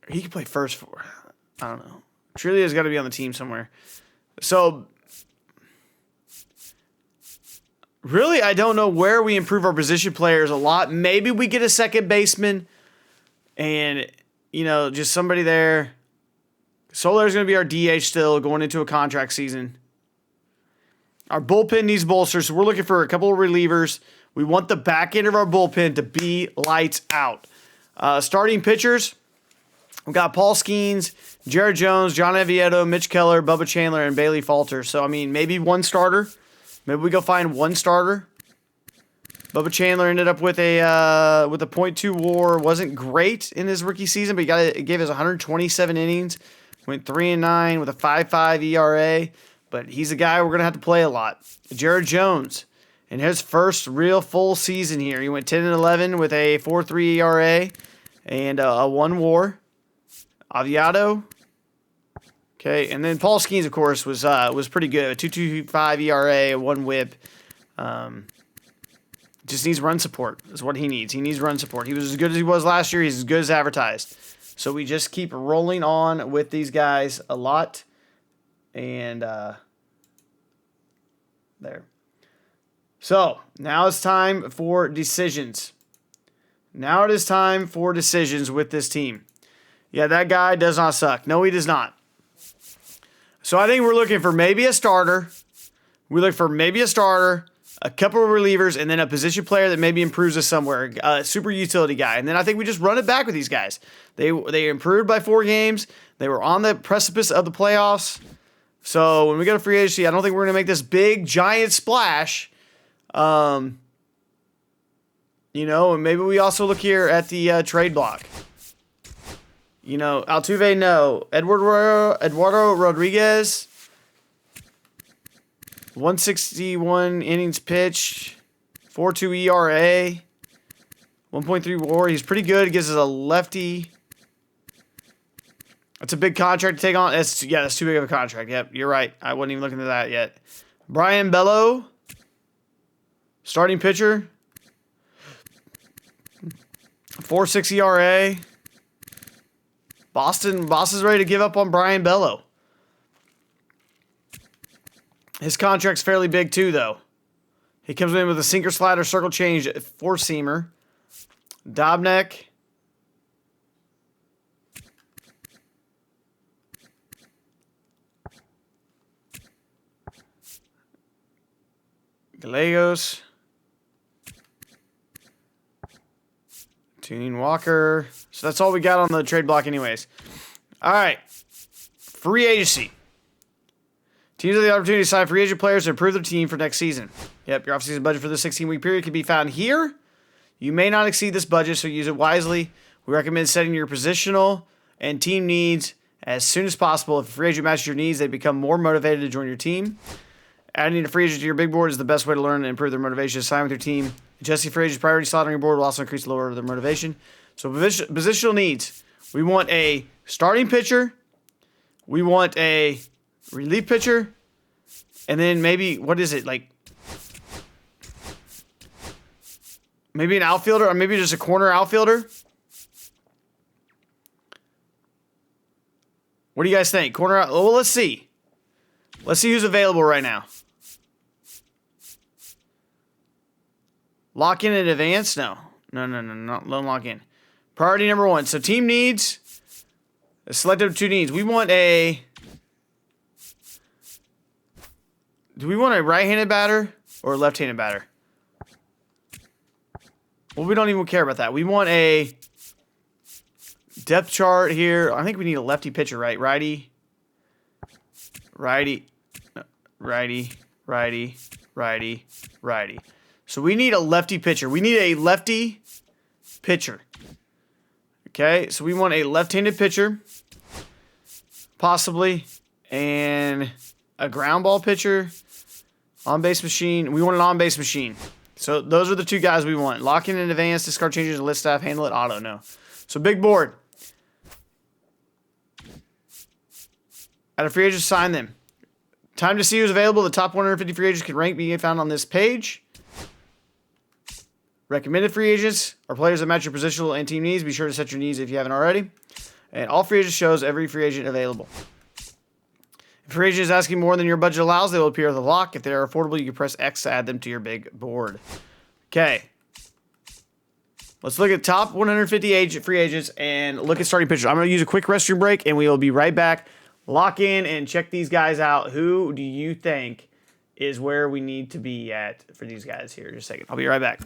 Speaker 1: He could play first for. I don't know. Trelio's got to be on the team somewhere. So really, I don't know where we improve our position players a lot. Maybe we get a second baseman and, just somebody there. Soler's going to be our DH still going into a contract season. Our bullpen needs bolsters, so we're looking for a couple of relievers. We want the back end of our bullpen to be lights out. Starting pitchers, we've got Paul Skeens, Jared Jones, John Oviedo, Mitch Keller, Bubba Chandler, and Bailey Falter. So, maybe one starter. Maybe we go find one starter. Bubba Chandler ended up with a .2 WAR. Wasn't great in his rookie season, but it gave us 127 innings. Went 3-9 with a 5.5 ERA. But he's a guy we're going to have to play a lot. Jared Jones, in his first real full season here, he went 10-11 with a 4.3 ERA and a 1 WAR. Oviedo. Okay, and then Paul Skeens, of course, was pretty good. A 2.25 ERA, a 1 WHIP. Just needs run support is what he needs. He needs run support. He was as good as he was last year. He's as good as advertised. So we just keep rolling on with these guys a lot. And there. So now it's time for decisions. Now it is time for decisions with this team. Yeah, that guy does not suck. No, he does not. So I think we're looking for maybe a starter. We look for maybe a starter, a couple of relievers, and then a position player that maybe improves us somewhere, a super utility guy. And then I think we just run it back with these guys. They improved by 4 games. They were on the precipice of the playoffs. So when we go to free agency, I don't think we're going to make this big, giant splash. And maybe we also look here at the trade block. Altuve, no. Eduardo Rodriguez, 161 innings pitched, 4.2 ERA, 1.3 WAR. He's pretty good. He gives us a lefty. That's a big contract to take on. That's too big of a contract. Yep, you're right. I wasn't even looking at that yet. Brian Bello, starting pitcher, 4.6 ERA. Boston's ready to give up on Brian Bello. His contract's fairly big too, though. He comes in with a sinker, slider, circle change, 4-seamer. Dobnak. Gallegos. Tuning Walker. So that's all we got on the trade block anyways. All right. Free agency. Teams have the opportunity to sign free agent players to improve their team for next season. Yep, your offseason budget for the 16-week period can be found here. You may not exceed this budget, so use it wisely. We recommend setting your positional and team needs as soon as possible. If a free agent matches your needs, they become more motivated to join your team. Adding a free agent to your big board is the best way to learn and improve their motivation to sign with your team. Adjusting free agent's priority slot on your board will also increase the lower of their motivation. So positional needs. We want a starting pitcher. We want a relief pitcher. And then maybe, what is it? Maybe an outfielder or maybe just a corner outfielder. What do you guys think? Well, let's see. Let's see who's available right now. Lock in advance? No. No, don't lock in. Priority number 1. So team needs. Select up 2 needs. We want a... Do we want a right-handed batter or a left-handed batter? Well, we don't even care about that. We want a depth chart here. I think we need a lefty pitcher, right? Righty. So we need a lefty pitcher. We need a lefty pitcher. Okay, so we want a left-handed pitcher, possibly, and a ground ball pitcher, on-base machine. We want an on-base machine. So those are the two guys we want. Lock in advance, discard changes, list staff, handle it, auto, no. So big board. At a free agent, sign them. Time to see who's available. The top 150 free agents can rank be found on this page. Recommended free agents are players that match your positional and team needs. Be sure to set your needs if you haven't already. And all free agents shows every free agent available. If a free agent is asking more than your budget allows, they will appear with a lock. If they are affordable, you can press X to add them to your big board. Okay. Let's look at top 150 free agents and look at starting pitchers. I'm going to use a quick restroom break, and we will be right back. Lock in and check these guys out. Who do you think is where we need to be at for these guys here? Just a second. I'll be right back.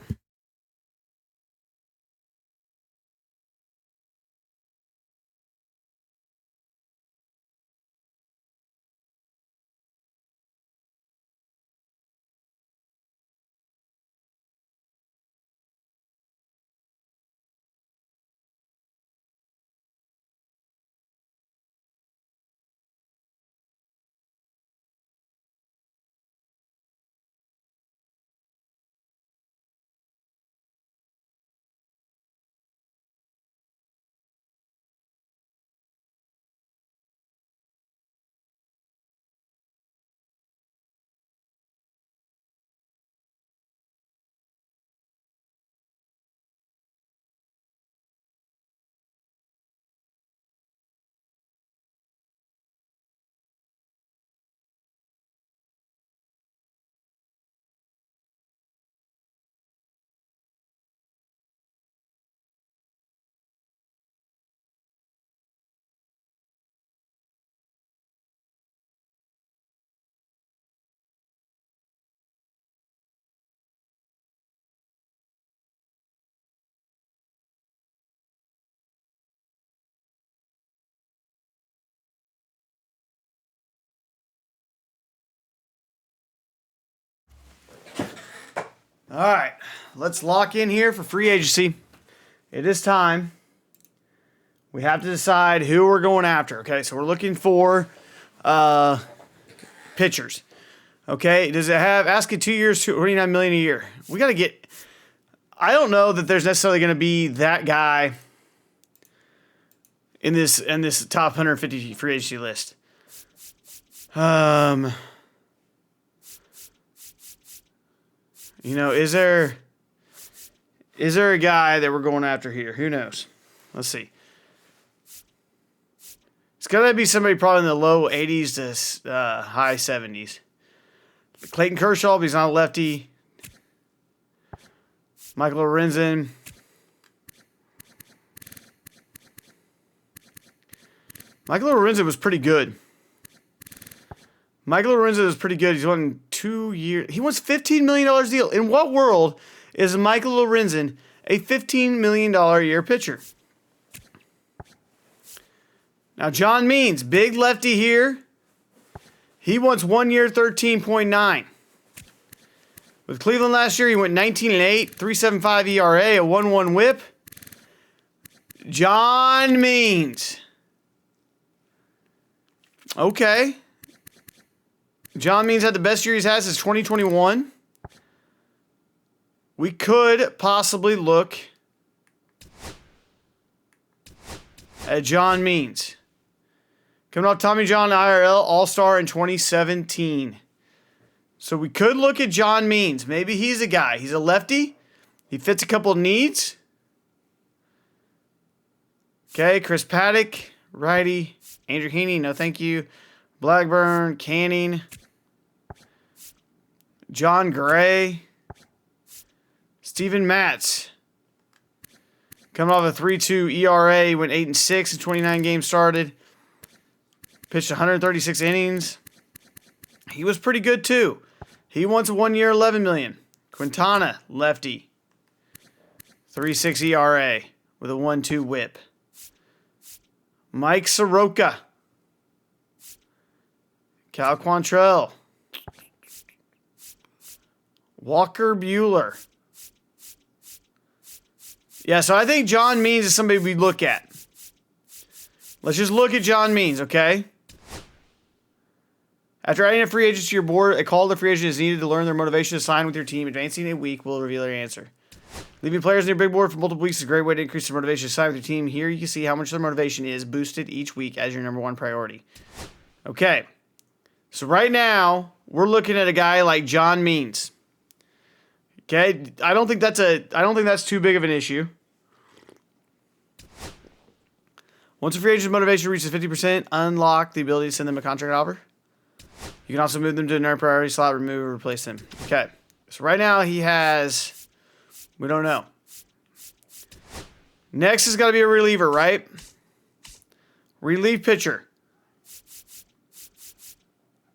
Speaker 1: All right, let's lock in here for free agency. It is time. We have to decide who we're going after. Okay, so we're looking for pitchers. Okay, does it have asking 2 years, $29 million a year? We got to get. I don't know that there's necessarily going to be that guy in this top 150 free agency list. You know, is there a guy that we're going after here? Who knows? Let's see. It's got to be somebody probably in the low 80s to high 70s. Clayton Kershaw, but he's not a lefty. Michael Lorenzen. Michael Lorenzen was pretty good. He's won 2 years. He wants $15 million deal. In what world is Michael Lorenzen a $15 million a year pitcher? Now, John Means, big lefty here. He wants 1 year, 13.9. With Cleveland last year, he went 19-8, 3.75 ERA, a 1.1 WHIP. John Means. Okay. John Means had the best year he's had since 2021. We could possibly look at John Means. Coming off Tommy John IRL All-Star in 2017. So we could look at John Means. Maybe he's a guy. He's a lefty. He fits a couple of needs. Okay, Chris Paddock, righty. Andrew Heaney, no thank you. Blackburn, Canning. John Gray. Steven Matz. Coming off a 3.2 ERA, went 8-6 in 29 games started. Pitched 136 innings. He was pretty good too. He wants a 1 year, $11 million. Quintana, lefty. 3.6 ERA with a 1.2 WHIP. Mike Soroka. Cal Quantrill. Walker Buehler. Yeah, so I think John Means is somebody we look at. Let's just look at John Means, okay? After adding a free agent to your board, a call to free agent is needed to learn their motivation to sign with your team. Advancing a week will reveal their answer. Leaving players in your big board for multiple weeks is a great way to increase their motivation to sign with your team. Here you can see how much their motivation is boosted each week as your number one priority. Okay. So right now, we're looking at a guy like John Means. Okay? I don't think that's too big of an issue. Once a free agent's motivation reaches 50%, unlock the ability to send them a contract offer. You can also move them to another priority slot, remove or replace them. Okay. So right now he has, we don't know. Next is got to be a reliever, right? Relief pitcher.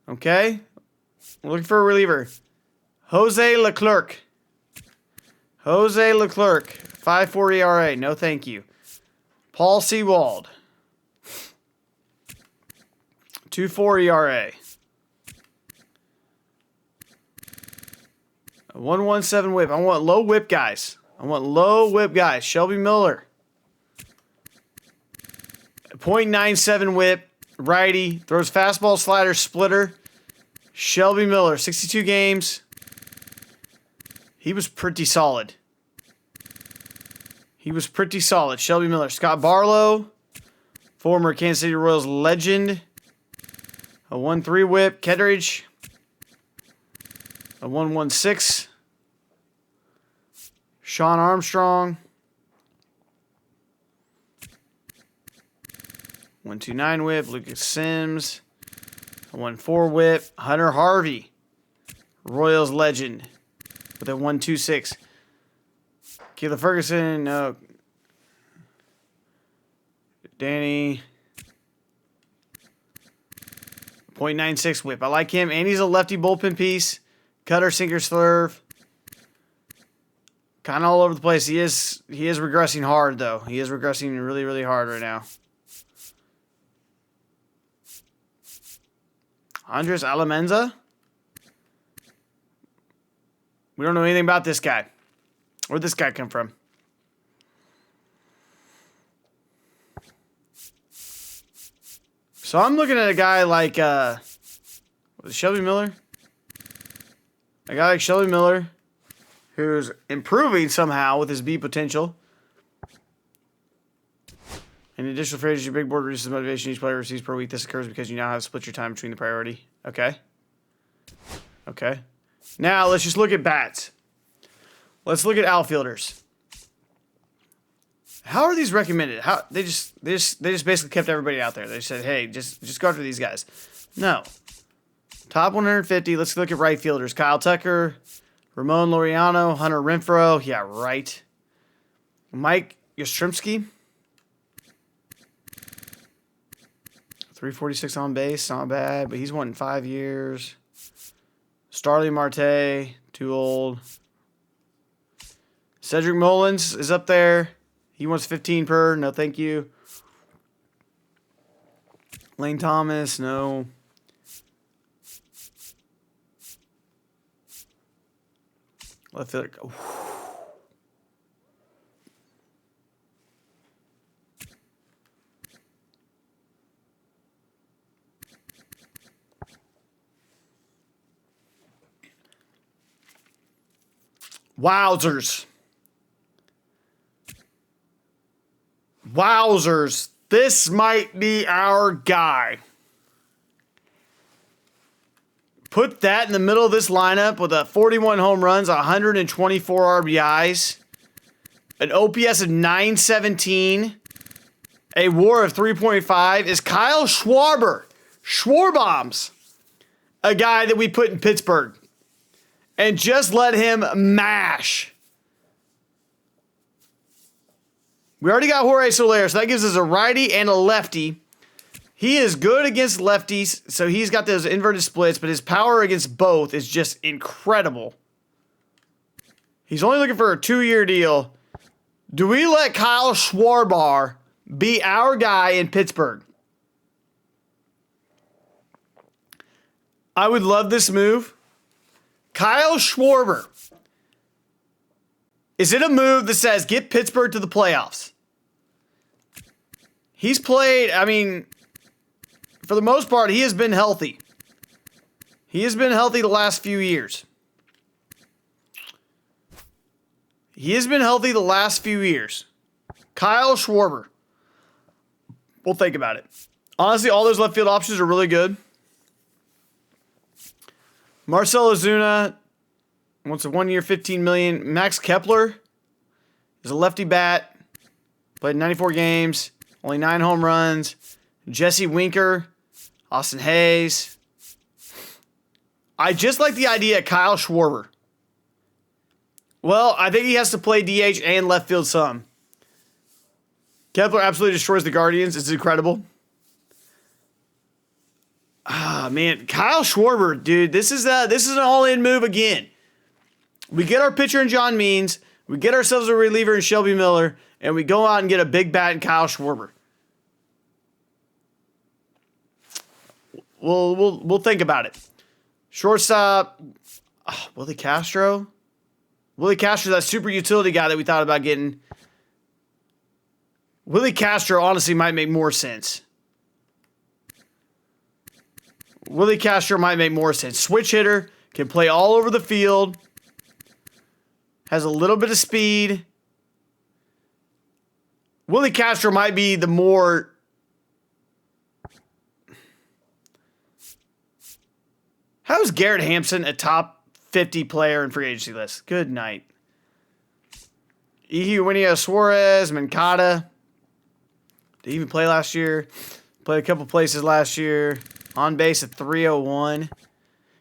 Speaker 1: Okay. We're looking for a reliever. Jose Leclerc. Jose Leclerc. 5.4 ERA. No thank you. Paul Sewald. 2.4 ERA. A 1.17 whip. I want low whip guys. Shelby Miller. 0.97 whip. Righty. Throws fastball, slider, splitter. Shelby Miller. 62 games. He was pretty solid. Shelby Miller. Scott Barlow. Former Kansas City Royals legend. A 1.3 whip. Kedridge. A 1.16. Sean Armstrong. 1.29 whip. Lucas Sims. A 1.4 whip. Hunter Harvey. Royals legend. With a 1.26. Keila Ferguson. No. Danny. 0.96 whip. I like him. And he's a lefty bullpen piece. Cutter, sinker, slurve. Kind of all over the place. He is regressing hard, though. He is regressing really, really hard right now. Andres Alamenza. We don't know anything about this guy. Where'd this guy come from? So I'm looking at a guy like Shelby Miller. A guy like Shelby Miller, who's improving somehow with his B potential. An additional free agent, your big board reduces the motivation each player receives per week. This occurs because you now have split your time between the priority. Okay. Now let's just look at bats. Let's look at outfielders. How are these recommended? How they just basically kept everybody out there. They said, hey, just go after these guys. No. Top 150. Let's look at right fielders. Kyle Tucker, Ramon Laureano, Hunter Renfroe. Yeah, right. Mike Yastrzemski. 346 on base. Not bad, but he's wanting 5 years. Starling Marte. Too old. Cedric Mullins is up there. He wants 15 per. No, thank you. Lane Thomas. No. Left fielder. Wowzers. This might be our guy. Put that in the middle of this lineup with a 41 home runs, 124 RBIs, an OPS of 917, a WAR of 3.5 is Kyle Schwarber. Schwarbombs. A guy that we put in Pittsburgh. And just let him mash. We already got Jorge Soler, so that gives us a righty and a lefty. He is good against lefties, so he's got those inverted splits, but his power against both is just incredible. He's only looking for a 2-year deal. Do we let Kyle Schwarber be our guy in Pittsburgh? I would love this move. Kyle Schwarber. Is it a move that says get Pittsburgh to the playoffs? He's played, I mean, for the most part, he has been healthy. He has been healthy the last few years. Kyle Schwarber. We'll think about it. Honestly, all those left field options are really good. Marcell Ozuna wants a 1 year, $15 million. Max Kepler is a lefty bat. Played 94 games. Only 9 home runs. Jesse Winker. Austin Hayes. I just like the idea of Kyle Schwarber. Well, I think he has to play DH and left field some. Kepler absolutely destroys the Guardians. It's incredible. Ah, man. Kyle Schwarber, dude. This is an all-in move again. We get our pitcher in John Means. We get ourselves a reliever in Shelby Miller. And we go out and get a big bat in Kyle Schwarber. We'll think about it. Shortstop, Willie Castro. Willie Castro's that super utility guy that we thought about getting. Willie Castro honestly might make more sense. Switch hitter, can play all over the field. Has a little bit of speed. Willie Castro might be the more... How is Garrett Hampson a top 50 player in free agency list? Good night. Eugenio Suarez, Mancada. Did he even play last year? Played a couple places last year. On base at 301.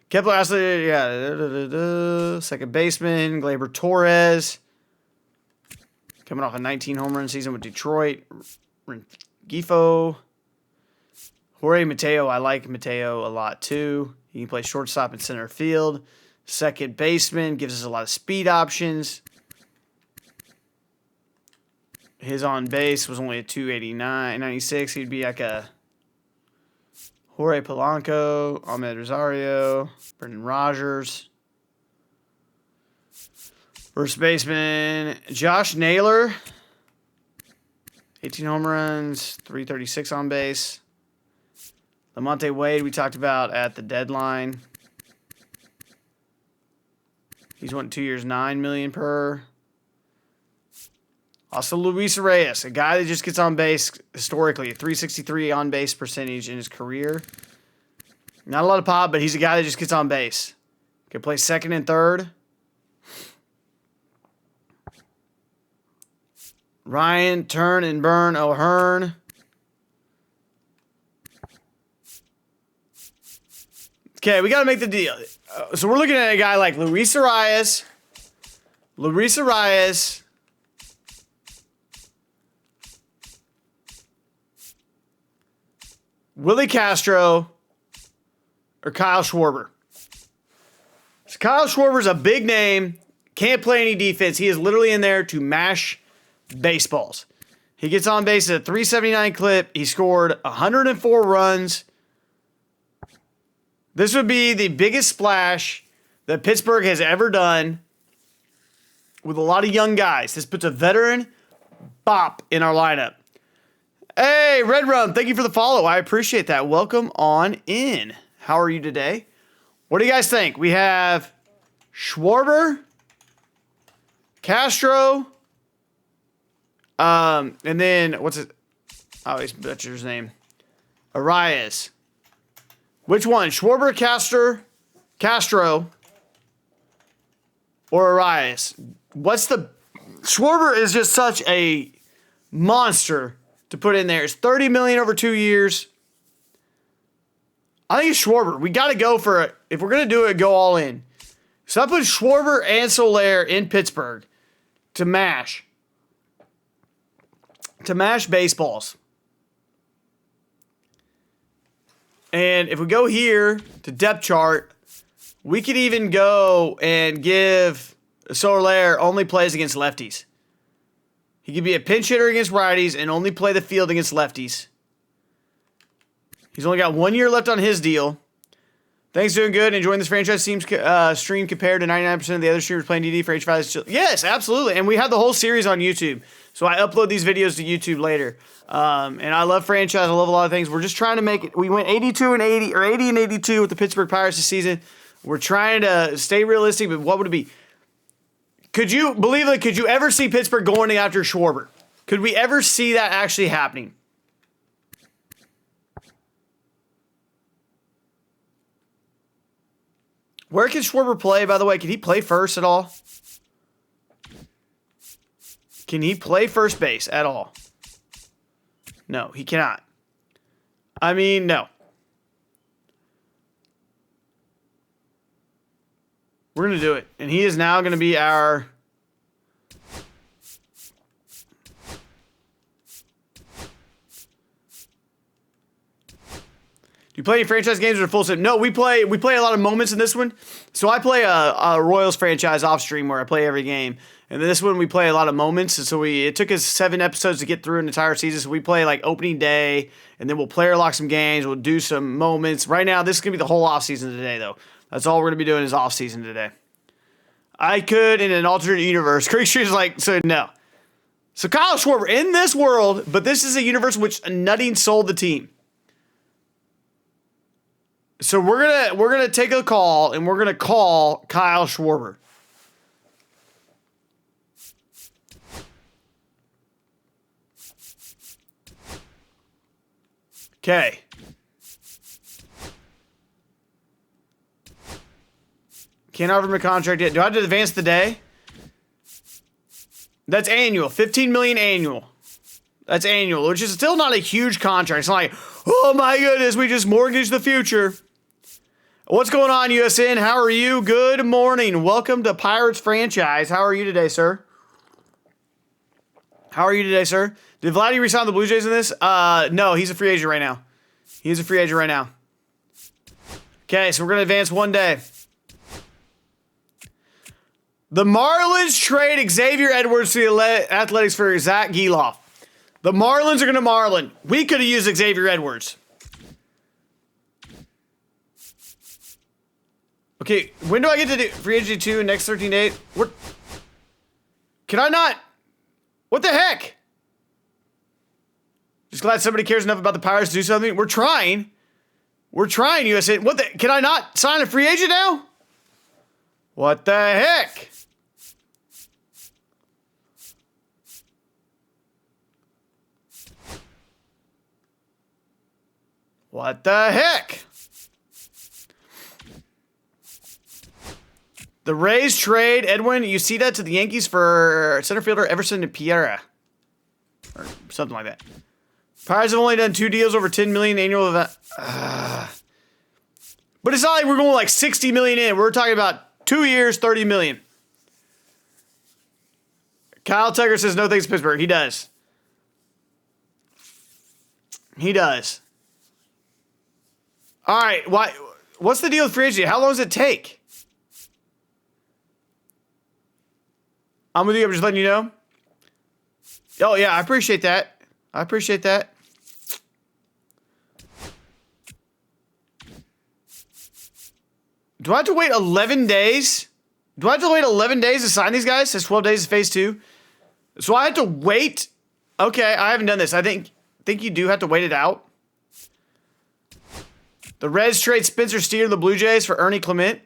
Speaker 1: Kepler Ashley, yeah. Second baseman, Gleyber Torres. Coming off a 19 home run season with Detroit. Gifo. Jorge Mateo, I like Mateo a lot too. He can play shortstop and center field. Second baseman, gives us a lot of speed options. His on base was only a 289.96. He'd be like a Jorge Polanco, Ahmed Rosario, Brendan Rodgers. First baseman, Josh Naylor. 18 home runs, 336 on base. Lamonte Wade, we talked about at the deadline. He's won 2 years, $9 million per. Also, Luis Reyes, a guy that just gets on base historically, a 363 on base percentage in his career. Not a lot of pop, but he's a guy that just gets on base. Can play second and third. Ryan Turn and Burn O'Hearn. Okay, we got to make the deal. So we're looking at a guy like Luis Arias. Willie Castro, or Kyle Schwarber. So Kyle Schwarber's a big name. Can't play any defense. He is literally in there to mash baseballs. He gets on base at a 379 clip. He scored 104 runs. This would be the biggest splash that Pittsburgh has ever done with a lot of young guys. This puts a veteran bop in our lineup. Hey, Red Rum, thank you for the follow. I appreciate that. Welcome on in. How are you today? What do you guys think? We have Schwarber, Castro, and then, what's it? Oh, he's butchered his name. Arias. Which one? Schwarber, Castro, or Arias? Schwarber is just such a monster to put in there. It's $30 million over 2 years. I think it's Schwarber. We got to go for it. If we're going to do it, go all in. So I put Schwarber and Soler in Pittsburgh to mash baseballs. And if we go here to depth chart, we could even go and give Soler only plays against lefties. He could be a pinch hitter against righties and only play the field against lefties. He's only got 1 year left on his deal. Thanks, doing good. Enjoying this franchise team's stream compared to 99% of the other streamers playing DD for H5. Yes, absolutely. And we have the whole series on YouTube. So I upload these videos to YouTube later. And I love franchise. I love a lot of things. We're just trying to make it. We went 82 and 80, or 80 and 82 with the Pittsburgh Pirates this season. We're trying to stay realistic, but what would it be? Could you believe it? Could you ever see Pittsburgh going after Schwarber? Could we ever see that actually happening? Where can Schwarber play, by the way? Can he play first at all? Can he play first base at all? No, he cannot. I mean, no. We're going to do it. And he is now going to be our... You play any franchise games or full set? No, we play a lot of moments in this one. So I play a Royals franchise off stream where I play every game. And then this one we play a lot of moments. And so it took us 7 episodes to get through an entire season. So we play like opening day, and then we'll player lock some games. We'll do some moments. Right now, this is going to be the whole offseason today, though. That's all we're going to be doing is offseason today. I could in an alternate universe. Creek Street is like, so no. So Kyle Schwarber in this world, but this is a universe in which Nutting sold the team. So we're gonna take a call, and we're gonna call Kyle Schwarber. Okay. Can't offer him a contract yet. Do I have to advance the day? That's annual. $15 million annual. That's annual, which is still not a huge contract. It's not like, oh my goodness, we just mortgaged the future. What's going on, USN? How are you? Good morning. Welcome to Pirates franchise. How are you today, sir? How are you today, sir? Did Vladdy resign the Blue Jays in this? No, he's a free agent right now. He's a free agent right now. Okay, so we're going to advance one day. The Marlins trade Xavier Edwards to the Athletics for Zach Geloff. The Marlins are going to Marlin. We could have used Xavier Edwards. Okay, when do I get to do free agency 2 in next 13 days? What? Can I not? What the heck? Just glad somebody cares enough about the Pirates to do something. We're trying. We're trying, USA. What the? Can I not sign a free agent now? What the heck? What the heck? The Rays trade Edwin. You see that to the Yankees for center fielder Everson Piera, or something like that. Pirates have only done 2 deals over $10 million annual event. But it's not like we're going like $60 million in. We're talking about 2 years, $30 million. Kyle Tucker says no thanks, Pittsburgh. He does. He does. All right. Why? What's the deal with free agency? How long does it take? I'm with you. I'm just letting you know. Oh, yeah. I appreciate that. I appreciate that. Do I have to wait 11 days? Do I have to wait 11 days to sign these guys? It's 12 days is phase 2. So I have to wait. Okay, I haven't done this. I think you do have to wait it out. The Reds trade Spencer Steer to the Blue Jays for Ernie Clement.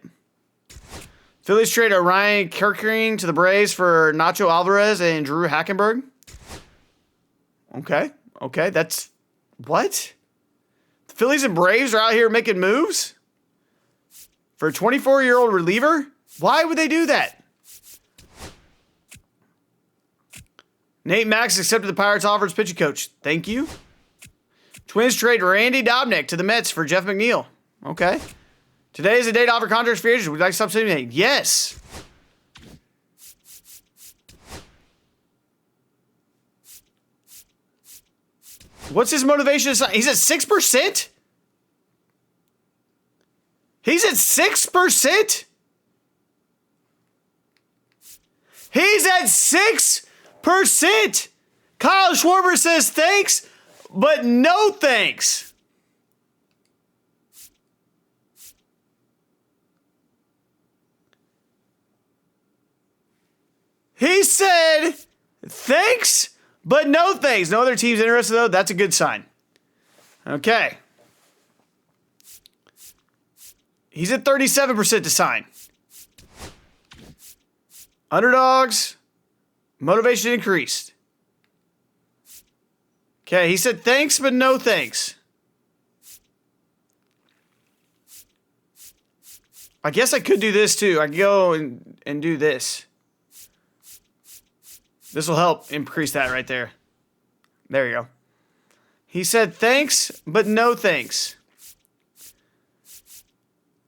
Speaker 1: Phillies trade Orion Kerkering to the Braves for Nacho Alvarez and Drew Hackenberg. Okay, that's... What? The Phillies and Braves are out here making moves? For a 24-year-old reliever? Why would they do that? Nate Max accepted the Pirates' offer as pitching coach. Thank you. Twins trade Randy Dobnak to the Mets for Jeff McNeil. Okay. Today is the day to offer contracts for agents. Would you like to stop saying that? Yes. What's his motivation to sign? He's at 6%? He's at 6%? He's at 6%. Kyle Schwarber says thanks, but no thanks. He said, thanks, but no thanks. No other teams interested, though. That's a good sign. Okay. He's at 37% to sign. Underdogs. Motivation increased. Okay, he said thanks, but no thanks. I guess I could do this too. I could go and do this. This will help increase that right there. There you go. He said thanks, but no thanks.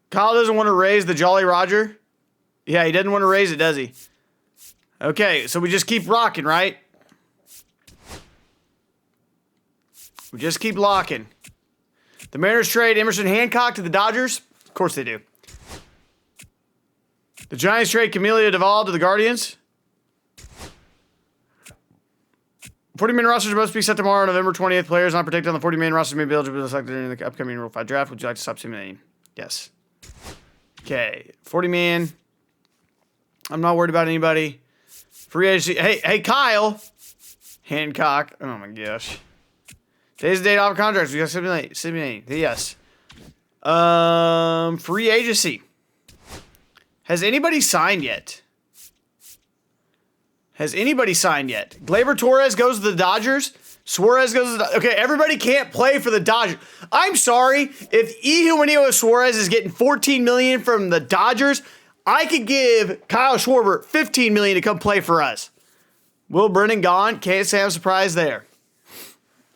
Speaker 1: Kyle doesn't want to raise the Jolly Roger. Yeah, he doesn't want to raise it, does he? Okay, so we just keep rocking, right? We just keep locking. The Mariners trade Emerson Hancock to the Dodgers. Of course they do. The Giants trade Camellia Duvall to the Guardians. 40-man rosters must be set tomorrow, November 20th. Players not protected on the 40-man roster may be eligible to be selected in the upcoming Rule 5 draft. Would you like to stop simulating? Yes. Okay, 40-man. I'm not worried about anybody. Free agency. Hey, Kyle. Hancock. Oh, my gosh. Today's the date off contracts. We got simulate. Yes. Free agency. Has anybody signed yet? Gleyber Torres goes to the Dodgers. Suarez goes to the... Okay, everybody can't play for the Dodgers. I'm sorry. If Eugenio Suarez is getting $14 million from the Dodgers, I could give Kyle Schwarber $15 million to come play for us. Will Brennan gone? Can't say I'm surprised there.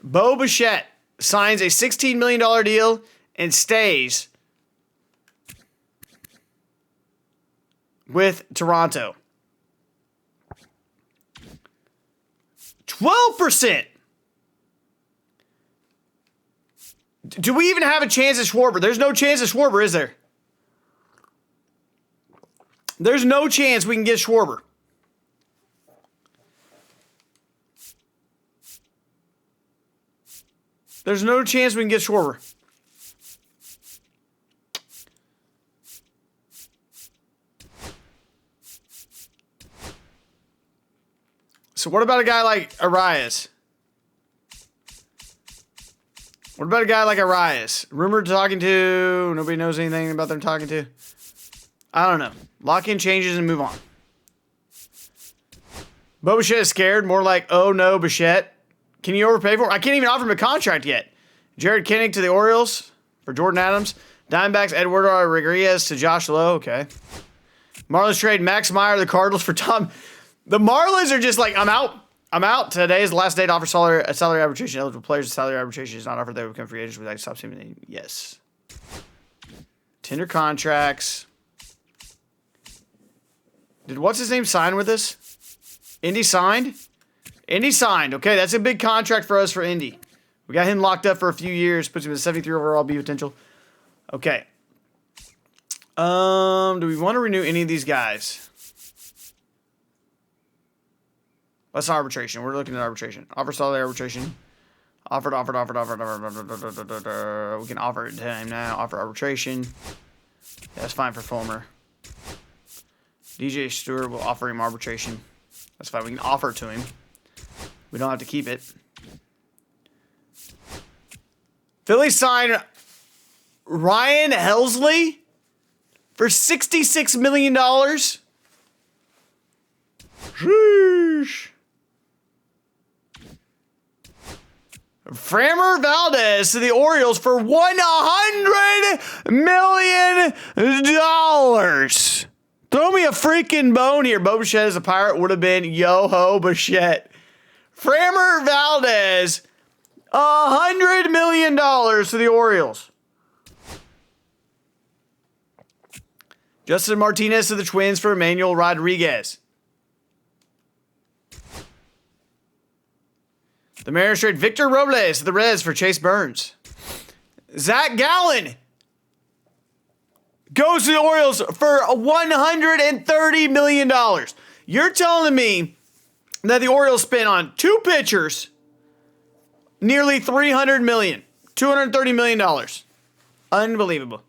Speaker 1: Bo Bichette signs a $16 million deal and stays with Toronto. 12%. Do we even have a chance at Schwarber? There's no chance at Schwarber, is there? There's no chance we can get Schwarber. There's no chance we can get Schwarber. So what about a guy like Arias? Rumored talking to, nobody knows anything about them talking to. I don't know. Lock in changes and move on. Bo Bichette is scared. More like, oh no, Bichette. Can you overpay for him? I can't even offer him a contract yet. Jared Kinnick to the Orioles for Jordan Adams. Diamondbacks, Eduardo Rodriguez to Josh Lowe. Okay. Marlins trade Max Meyer to the Cardinals for Tom. The Marlins are just like, I'm out. Today is the last day to offer salary arbitration. Eligible players. The salary arbitration is not offered. They will become free agents without stop simulating. Yes. Tender contracts. Did what's his name sign with us? Indy signed? Indy signed. Okay, that's a big contract for us for Indy. We got him locked up for a few years. Puts him at 73 overall B potential. Okay. Do we want to renew any of these guys? That's arbitration. We're looking at arbitration. Offer salary arbitration. Offered. We can offer it to him now. Offer arbitration. Yeah, that's fine for Fulmer. DJ Stewart will offer him arbitration. That's fine. We can offer it to him. We don't have to keep it. Philly signed Ryan Helsley for $66 million. Sheesh. Framber Valdez to the Orioles for $100 million. Throw me a freaking bone here. Bo Bichette as a Pirate would have been yo-ho Bichette. Framber Valdez, $100 million to the Orioles. Justin Martinez to the Twins for Emmanuel Rodriguez. The Mariners trade Victor Robles to the Reds for Chase Burns. Zach Gallen goes to the Orioles for $130 million. You're telling me that the Orioles spent on two pitchers nearly $300 million, $230 million. Unbelievable.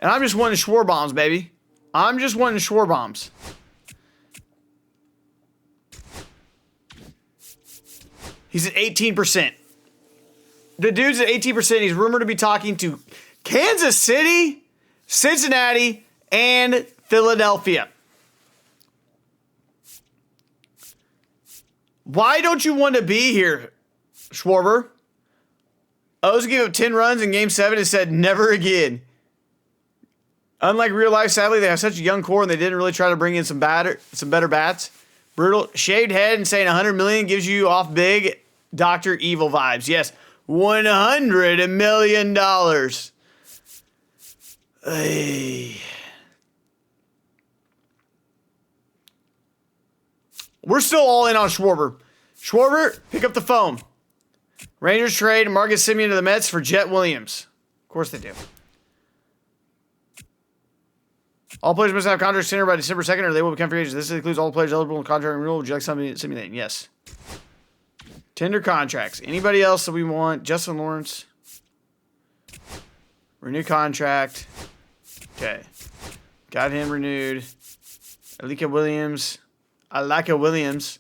Speaker 1: And I'm just wanting Schwarbombs, baby. I'm just wanting Schwarbombs. He's at 18%. The dude's at 18%. He's rumored to be talking to Kansas City, Cincinnati, and Philadelphia. Why don't you want to be here, Schwarber? O's gave up 10 runs in Game 7 and said never again. Unlike real life, sadly, they have such a young core and they didn't really try to bring in some better bats. Brutal. Shaved head and saying $100 million gives you off big Dr. Evil vibes. Yes, $100 million. Hey. We're still all in on Schwarber. Schwarber, pick up the phone. Rangers trade Marcus Semien to the Mets for Jet Williams. Of course they do. All players must have contracts tendered by December 2nd or they will become free agents. This includes all players eligible in contract renewal. Would you like something simulating? Yes. Tender contracts. Anybody else that we want? Justin Lawrence. Renew contract. Okay. Got him renewed. Alika Williams. I like a Williams.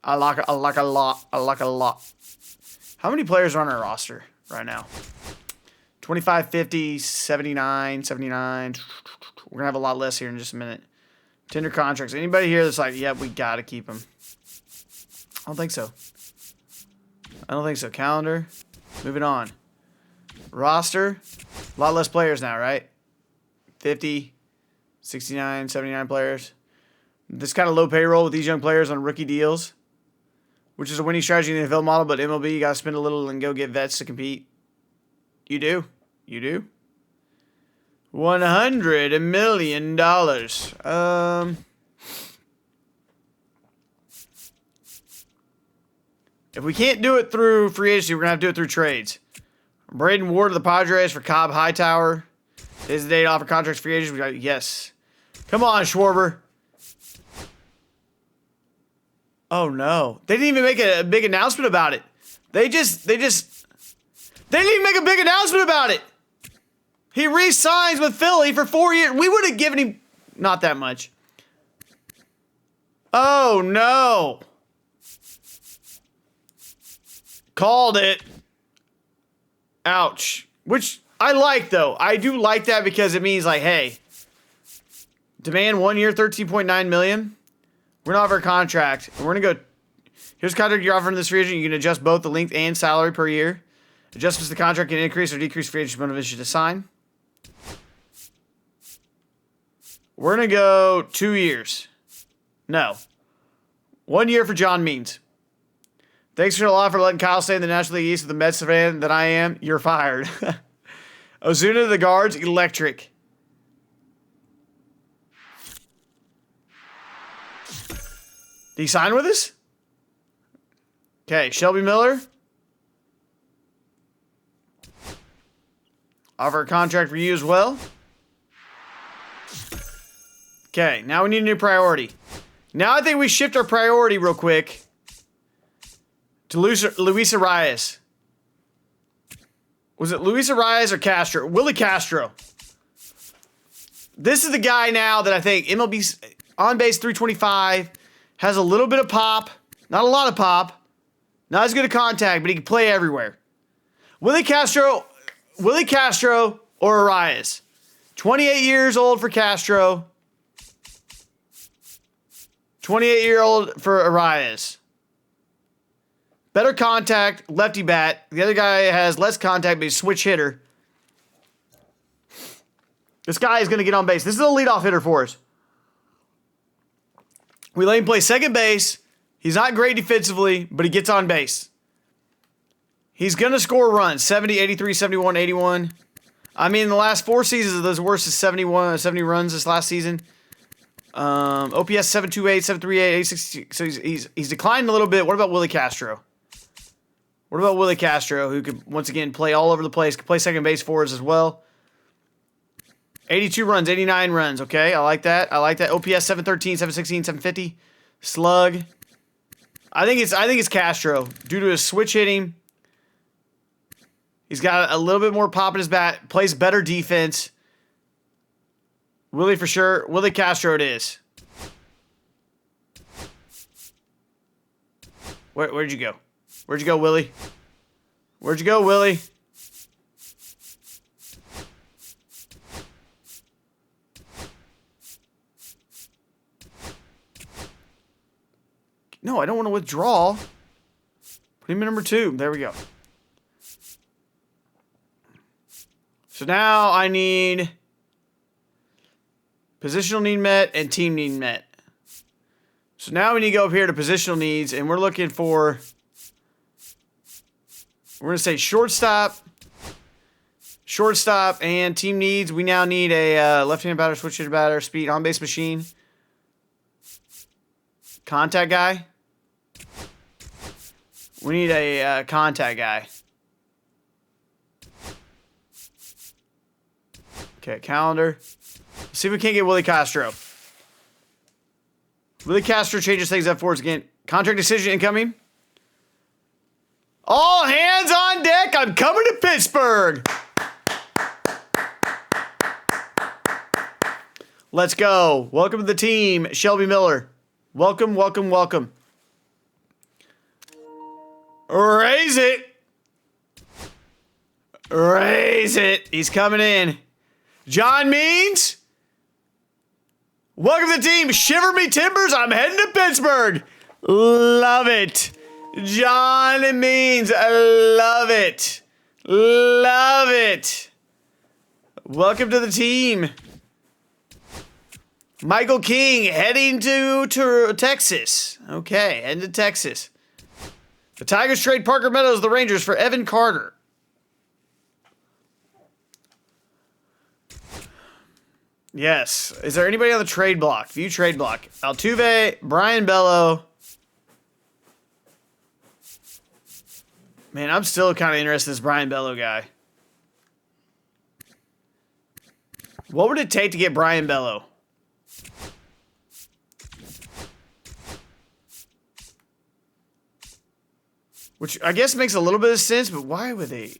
Speaker 1: I like a lot. I like a lot. How many players are on our roster right now? 25, 50, 79, 79. We're going to have a lot less here in just a minute. Tender contracts. Anybody here that's like, yep, we got to keep them? I don't think so. I don't think so. Calendar. Moving on. Roster. A lot less players now, right? 50, 69, 79 players. This kind of low payroll with these young players on rookie deals, which is a winning strategy in the NFL model, but MLB, you got to spend a little and go get vets to compete. You do. You do. $100 million. If we can't do it through free agency, we're going to have to do it through trades. Braden Ward of the Padres for Cobb Hightower. Is the date offer contracts free agents? We got, yes. Come on, Schwarber. Oh no. They didn't even make a big announcement about it. They didn't even make a big announcement about it. He re-signs with Philly for 4 years. We would have given him not that much. Oh no. Called it. Ouch. Which I like though. I do like that because it means like, hey, demand 1 year, $13.9 million. We're going to offer a contract. And we're going to go, here's a contract you're offering this free agent. You can adjust both the length and salary per year. Adjustments to the contract can increase or decrease free agent motivation to sign. We're going to go 2 years. No. 1 year for John Means. Thanks for the law for letting Kyle stay in the National League East with the Mets fan that I am. You're fired. Ozuna to the guards. Electric. Did he sign with us? Okay, Shelby Miller. Offer a contract for you as well. Okay, now we need a new priority. Now I think we shift our priority real quick to Luis Arias. Was it Luis Arias or Castro? Willie Castro. This is the guy now that I think MLB's on base 325. Has a little bit of pop. Not a lot of pop. Not as good a contact, but he can play everywhere. Willie Castro or Arias. 28 years old for Castro. 28-year-old for Arias. Better contact, lefty bat. The other guy has less contact, but he's a switch hitter. This guy is going to get on base. This is a leadoff hitter for us. We let him play second base. He's not great defensively, but he gets on base. He's going to score runs. 70, 83, 71, 81. I mean, the last 4 seasons, those worst is 70 runs this last season. OPS 728, 738, 860. So he's declined a little bit. What about Willie Castro? What about Willie Castro, who could, once again, play all over the place, could play second base for us as well? 82 runs, 89 runs. Okay, I like that. OPS 713, 716, 750. Slug. I think it's Castro. Due to his switch hitting. He's got a little bit more pop in his bat. Plays better defense. Willie for sure. Willie Castro it is. Where'd you go? Where'd you go, Willie? Where'd you go, Willie? No, I don't want to withdraw. Put him in number 2. There we go. So now I need positional need met and team need met. So now we need to go up here to positional needs, and we're looking for, we're going to say shortstop, and team needs. We now need a left-handed batter, switch-handed batter, speed, on-base machine, contact guy. We need a contact guy. Okay, calendar. Let's see if we can't get Willie Castro. Willie Castro changes things up for us again. Contract decision incoming. All hands on deck. I'm coming to Pittsburgh. Let's go. Welcome to the team, Shelby Miller. Welcome, welcome, welcome. Raise it. Raise it. He's coming in. John Means. Welcome to the team. Shiver me timbers. I'm heading to Pittsburgh. Love it. John Means. I love it. Love it. Welcome to the team. Michael King heading to Texas. Okay, heading to Texas. The Tigers trade Parker Meadows to the Rangers for Evan Carter. Yes. Is there anybody on the trade block? View trade block. Altuve, Brian Bello. Man, I'm still kind of interested in this Brian Bello guy. What would it take to get Brian Bello? Which I guess makes a little bit of sense, but why would they?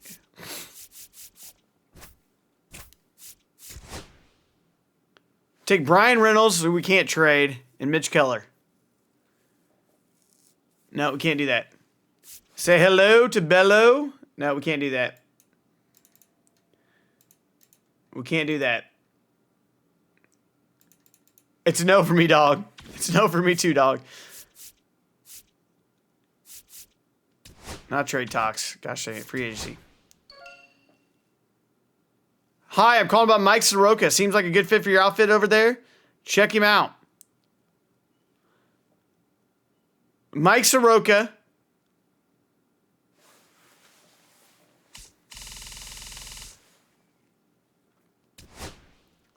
Speaker 1: Take Brian Reynolds, who we can't trade, and Mitch Keller. No, we can't do that. Say hello to Bello. No, we can't do that. We can't do that. It's a no for me, dog. It's a no for me too, dog. Not trade talks. Gosh dang it, free agency. Hi, I'm calling about Mike Soroka. Seems like a good fit for your outfit over there. Check him out. Mike Soroka.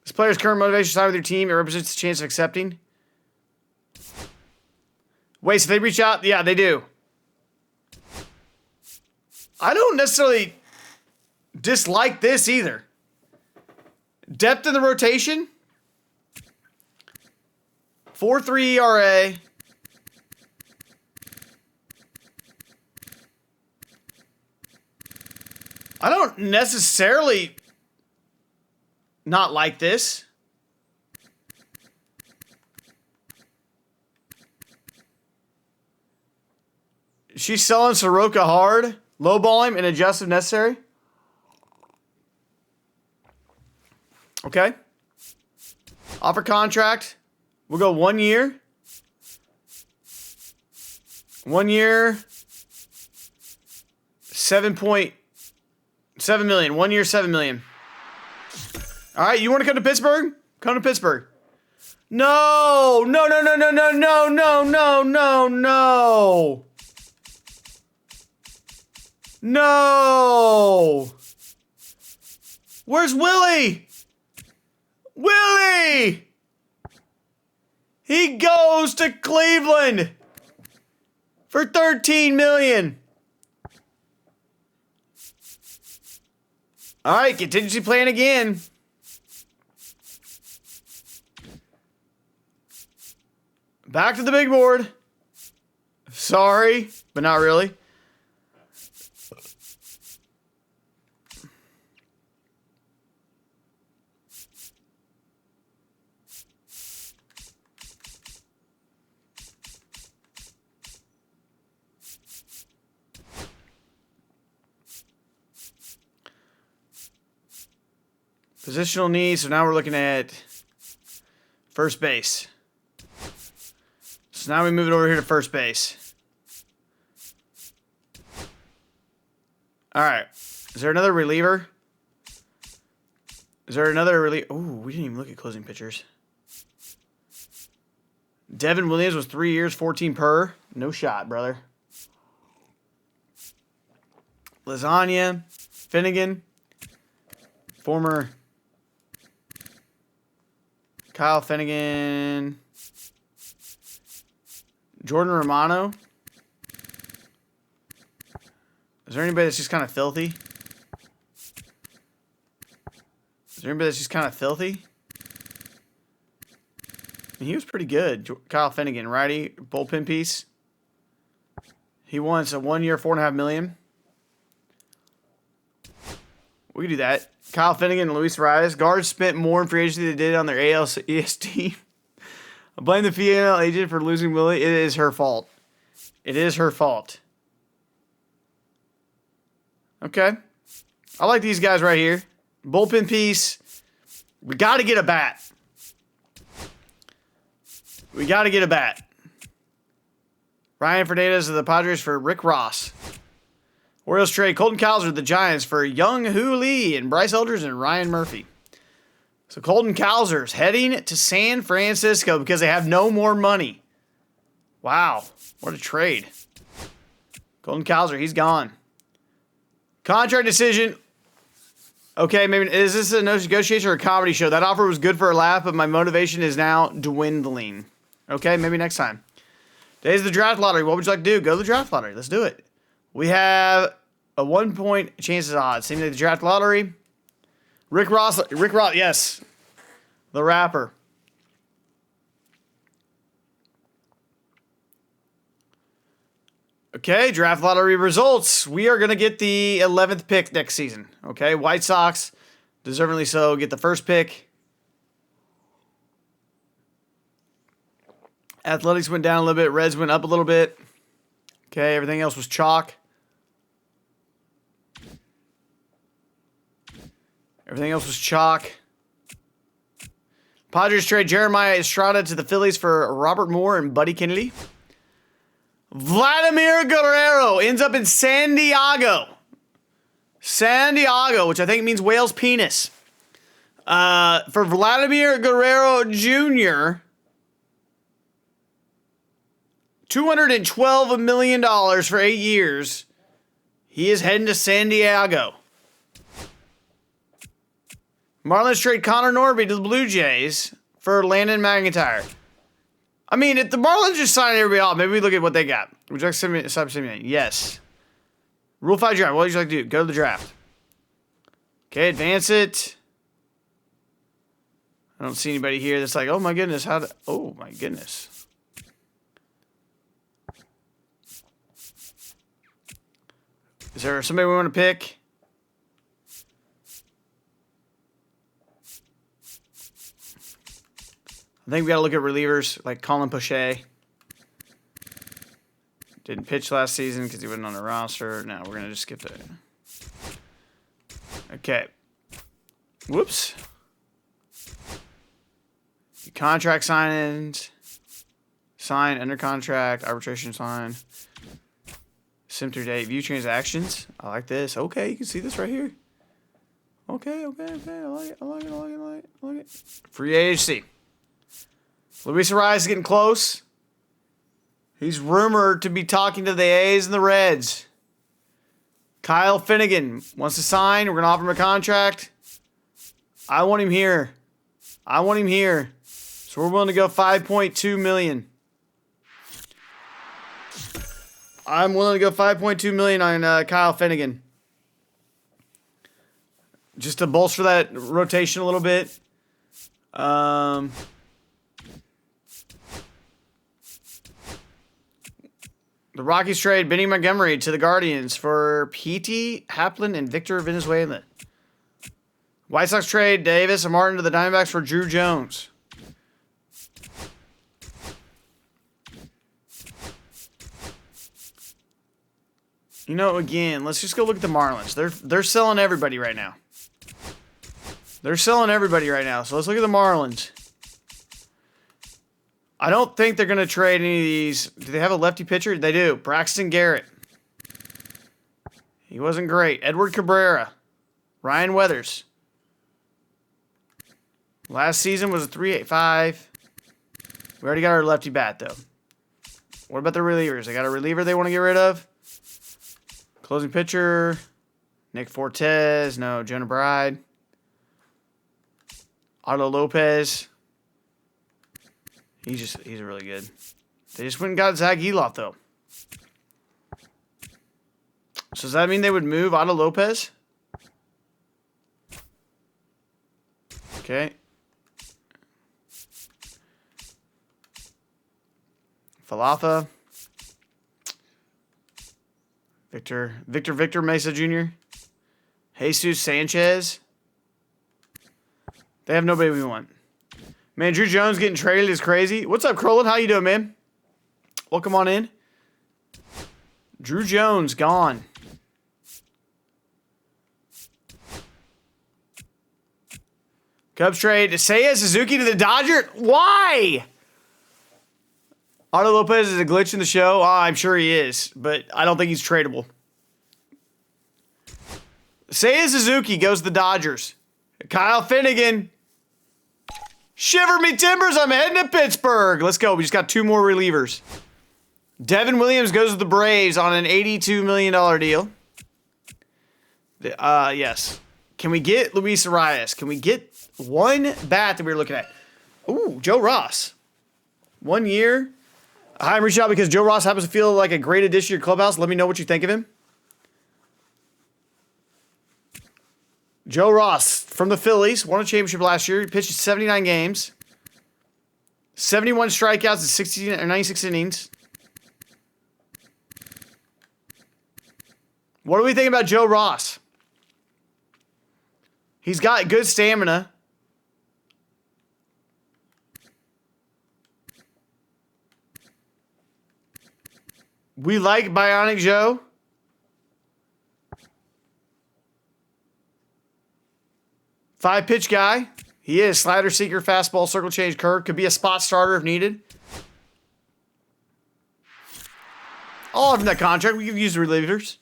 Speaker 1: This player's current motivation side with your team. It represents the chance of accepting. Wait, so they reach out? Yeah, they do. I don't necessarily dislike this either. Depth in the rotation. 4.3 ERA. I don't necessarily not like this. She's selling Soroka hard. Lowball him and adjust if necessary. Okay. Offer contract. We'll go 1 year. 1 year. 7.7 million. 1 year, 7 million. All right, you want to come to Pittsburgh? Come to Pittsburgh. No, no, no, no, no, no, no, no, no, no, no. No. Where's Willie? Willie! He goes to Cleveland for $13 million. All right, contingency plan again. Back to the big board. Sorry, but not really. Positional needs. So now we're looking at first base. So now we move it over here to first base. All right. Is there another reliever? Is there another reliever? Oh, we didn't even look at closing pitchers. Devin Williams was 3 years, 14 per. No shot, brother. Lasagna, Finnegan, former Kyle Finnegan, Jordan Romano. Is there anybody that's just kind of filthy? Is there anybody that's just kind of filthy? He was pretty good. Kyle Finnegan, righty, bullpen piece. He wants a 1 year, $4.5 million. We could do that. Kyle Finnegan and Luis Arias. Guards spent more in free agency than they did on their ALCS team. I blame the female agent for losing Willie. It is her fault. It is her fault. Okay. I like these guys right here. Bullpen piece. We got to get a bat. We got to get a bat. Ryan Fernandez of the Padres for Rick Ross. Orioles trade Colton Cowser of the Giants for Young Hoo Lee and Bryce Elders and Ryan Murphy. So Colton Cowser's heading to San Francisco because they have no more money. Wow. What a trade. Colton Cowser, he's gone. Contract decision. Okay, maybe is this a negotiation or a comedy show? That offer was good for a laugh, but my motivation is now dwindling. Okay, maybe next time. Days of the draft lottery. What would you like to do? Go to the draft lottery. Let's do it. We have a 1 point chances odds. Same like the draft lottery. Rick Ross, yes. The rapper. Okay, draft lottery results. We are going to get the 11th pick next season. Okay, White Sox, deservingly so, get the first pick. Athletics went down a little bit. Reds went up a little bit. Okay, everything else was chalk. Everything else was chalk. Padres trade Jeremiah Estrada to the Phillies for Robert Moore and Buddy Kennedy. Vladimir Guerrero ends up in San Diego. San Diego, which I think means whale's penis. For Vladimir Guerrero Jr., $212 million for 8 years. He is heading to San Diego. Marlins trade Connor Norby to the Blue Jays for Landon McIntyre. I mean, if the Marlins just sign everybody off, maybe we look at what they got. Would you like to simulate? Yes. Rule 5 draft. What would you like to do? Go to the draft. Okay, advance it. I don't see anybody here that's like, oh my goodness, oh my goodness. Is there somebody we want to pick? I think we got to look at relievers like Colin Poche. Didn't pitch last season because he wasn't on the roster. No, we're going to just skip that. Okay. Whoops. Contract sign-ins. Sign, under contract, arbitration sign. Symptom date, view transactions. I like this. Okay, you can see this right here. Okay. I like it. Free agency. Luis Arias is getting close. He's rumored to be talking to the A's and the Reds. Kyle Finnegan wants to sign. We're going to offer him a contract. I want him here. So we're willing to go $5.2 million. I'm willing to go $5.2 million on Kyle Finnegan. Just to bolster that rotation a little bit. The Rockies trade Benny Montgomery to the Guardians for P.T. Haplin and Victor Venezuela. White Sox trade Davis and Martin to the Diamondbacks for Drew Jones. You know, again, let's just go look at the Marlins. They're selling everybody right now. They're selling everybody right now. So let's look at the Marlins. I don't think they're going to trade any of these. Do they have a lefty pitcher? They do. Braxton Garrett. He wasn't great. Edward Cabrera. Ryan Weathers. Last season was a 3.85. We already got our lefty bat, though. What about the relievers? They got a reliever they want to get rid of? Closing pitcher. Nick Fortes. No, Jonah Bride. Otto Lopez. He's really good. They just went and got Zach Eloff, though. So does that mean they would move Otto Lopez? Okay. Falafa. Victor Mesa Jr. Jesus Sanchez. They have nobody we want. Man, Drew Jones getting traded is crazy. What's up, Crowlin? How you doing, man? Welcome on in. Drew Jones gone. Cubs trade Seiya Suzuki to the Dodgers. Why? Otto Lopez is a glitch in the show. Oh, I'm sure he is, but I don't think he's tradable. Seiya Suzuki goes to the Dodgers. Kyle Finnegan. Shiver me timbers, I'm heading to Pittsburgh. Let's go. We just got 2 more relievers. Devin Williams goes to the Braves on an $82 million deal. Yes. Can we get Luis Arias? Can we get one bat that we were looking at? Ooh, Joe Ross. 1 year. Hi, I'm reaching out because Joe Ross happens to feel like a great addition to your clubhouse. Let me know what you think of him. Joe Ross from the Phillies. Won a championship last year. He pitched 79 games. 71 strikeouts in 16 or 96 innings. What do we think about Joe Ross? He's got good stamina. We like Bionic Joe. Five-pitch guy. He is. Slider, seeker, fastball, circle change, curve. Could be a spot starter if needed. All of that contract. We could use the relievers.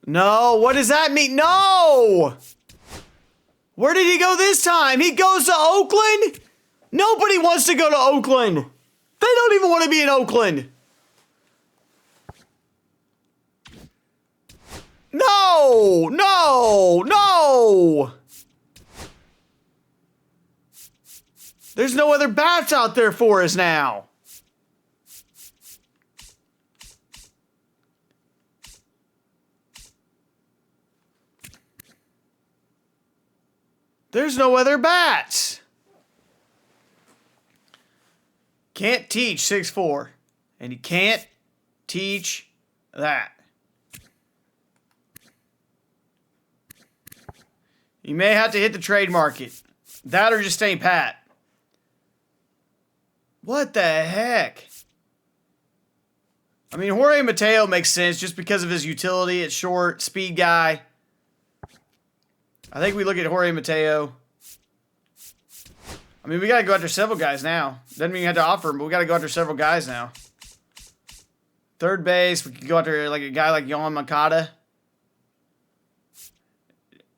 Speaker 1: No. What does that mean? No. Where did he go this time? He goes to Oakland? Nobody wants to go to Oakland. They don't even want to be in Oakland. No, no, no. There's no other bats out there for us now. There's no other bats. Can't teach 6'4", and you can't teach that. You may have to hit the trade market. That or just stay pat. What the heck? I mean, Jorge Mateo makes sense just because of his utility at short, speed guy. I think we look at Jorge Mateo. I mean, we got to go after several guys now. Doesn't mean you have to offer him, but we got to go after several guys now. Third base, we could go after like a guy like Yohan Moncada.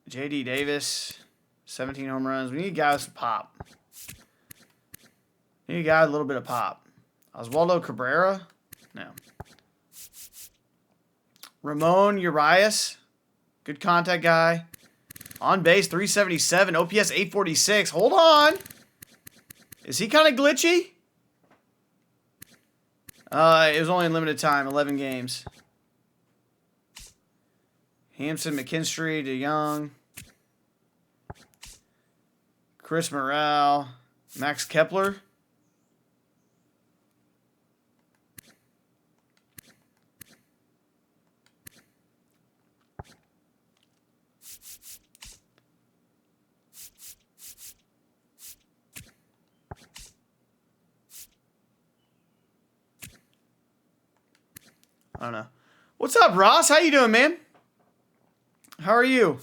Speaker 1: J.D. Davis, 17 home runs. We need guys to pop. We need a guy with a little bit of pop. Oswaldo Cabrera? No. Ramon Urias, good contact guy. On base, 377. OPS, 846. Hold on. Is he kind of glitchy? It was only in limited time, 11 games. Hampson, McKinstry, DeYoung. Chris Morrell. Max Kepler. I don't know. What's up, Ross? How you doing, man? How are you?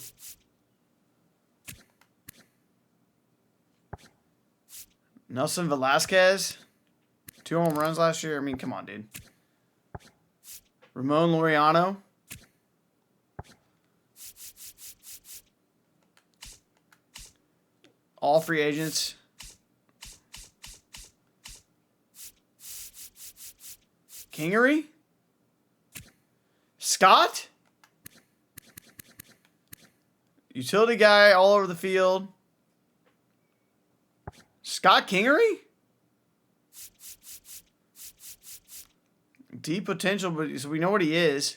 Speaker 1: Nelson Velasquez. 2 home runs last year. I mean, come on, dude. Ramon Laureano. All free agents. Kingery? Scott? Utility guy all over the field. Scott Kingery? Deep potential, but so we know what he is.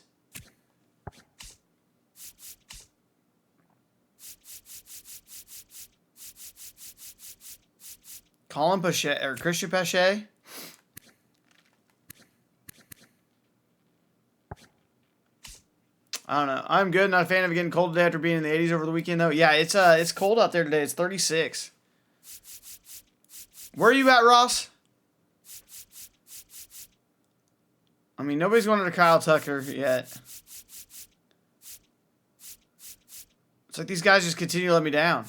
Speaker 1: Colin Pache or Christian Pache. I don't know. I'm good. Not a fan of it getting cold today after being in the 80s over the weekend, though. Yeah, it's cold out there today. It's 36. Where are you at, Ross? I mean, nobody's going to Kyle Tucker yet. It's like these guys just continue to let me down.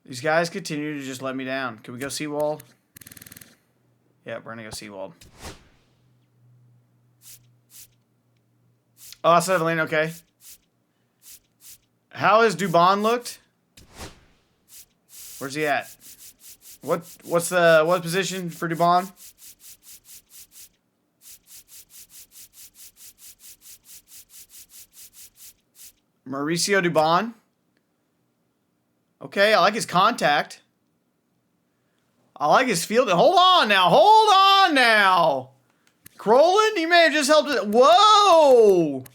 Speaker 1: These guys continue to just let me down. Can we go Seawald? Yeah, we're going to go Seawald. Oh, I said Lane, okay. How has Dubon looked? Where's he at? What position for Dubon? Mauricio Dubon. Okay, I like his contact. I like his fielding. Hold on now. Crowland, you may have just helped it. Whoa!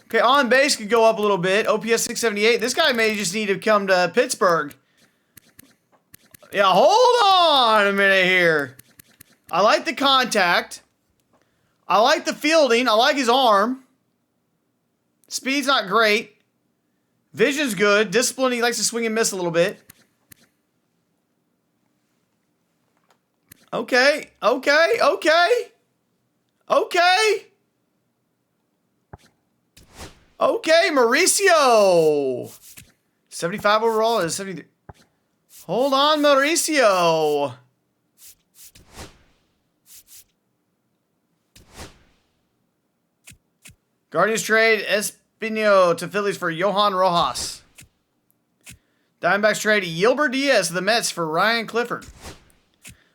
Speaker 1: Okay, on base could go up a little bit. OPS 678. This guy may just need to come to Pittsburgh. Yeah, hold on a minute here. I like the contact. I like the fielding. I like his arm. Speed's not great. Vision's good. Discipline, he likes to swing and miss a little bit. Okay. Okay, Mauricio. 75 overall is 73. Hold on, Mauricio. Guardians trade Espino to Phillies for Johan Rojas. Diamondbacks trade Yilbert Diaz to the Mets for Ryan Clifford.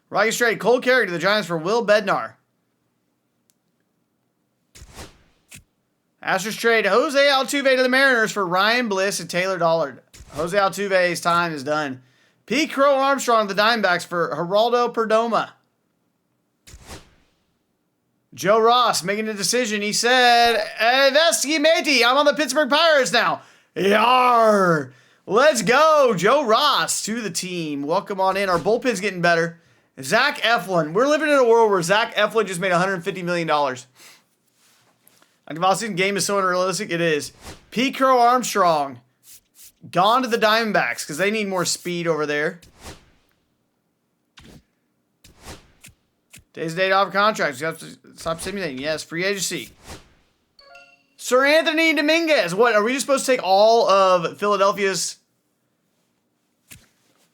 Speaker 1: Rockies trade Cole Carey to the Giants for Will Bednar. Astros trade Jose Altuve to the Mariners for Ryan Bliss and Taylor Dollard. Jose Altuve's time is done. Pete Crow Armstrong to the Diamondbacks for Geraldo Perdomo. Joe Ross making a decision. He said, Vesky matey, I'm on the Pittsburgh Pirates now. Yarr! Let's go. Joe Ross to the team. Welcome on in. Our bullpen's getting better. Zach Eflin. We're living in a world where Zach Eflin just made $150 million. Like the Offseason game is so unrealistic. It is. Pete Crow Armstrong. Gone to the Diamondbacks because they need more speed over there. Days to date off contracts. You have to stop simulating. Yes, free agency. Sir Anthony Dominguez. What, are we just supposed to take all of Philadelphia's?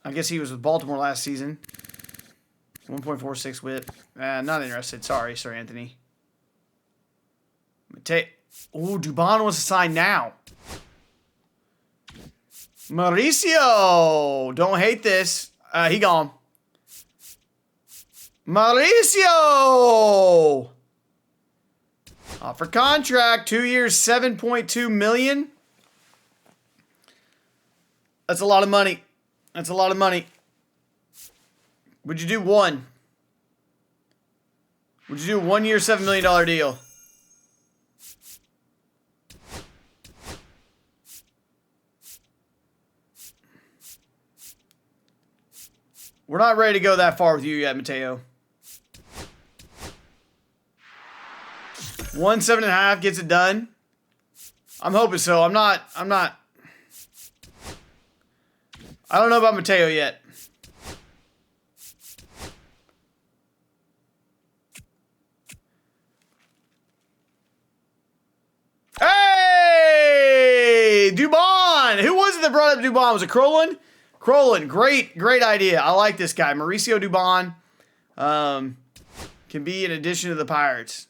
Speaker 1: I guess he was with Baltimore last season. 1.46 whip. Not interested. Sorry, Sir Anthony. Oh, Dubon wants to sign now. Mauricio. Don't hate this. He gone. Mauricio. Offer contract. 2 years, $7.2 million. That's a lot of money. That's a lot of money. Would you do one? Would you do a 1 year, $7 million deal? We're not ready to go that far with you yet, Mateo. 1.5 gets it done. I'm hoping so. I'm not. I don't know about Mateo yet. Dubon. Who was it that brought up Dubon? Was it Crowlin? Crowlin, great idea. I like this guy. Mauricio Dubon can be an addition to the Pirates.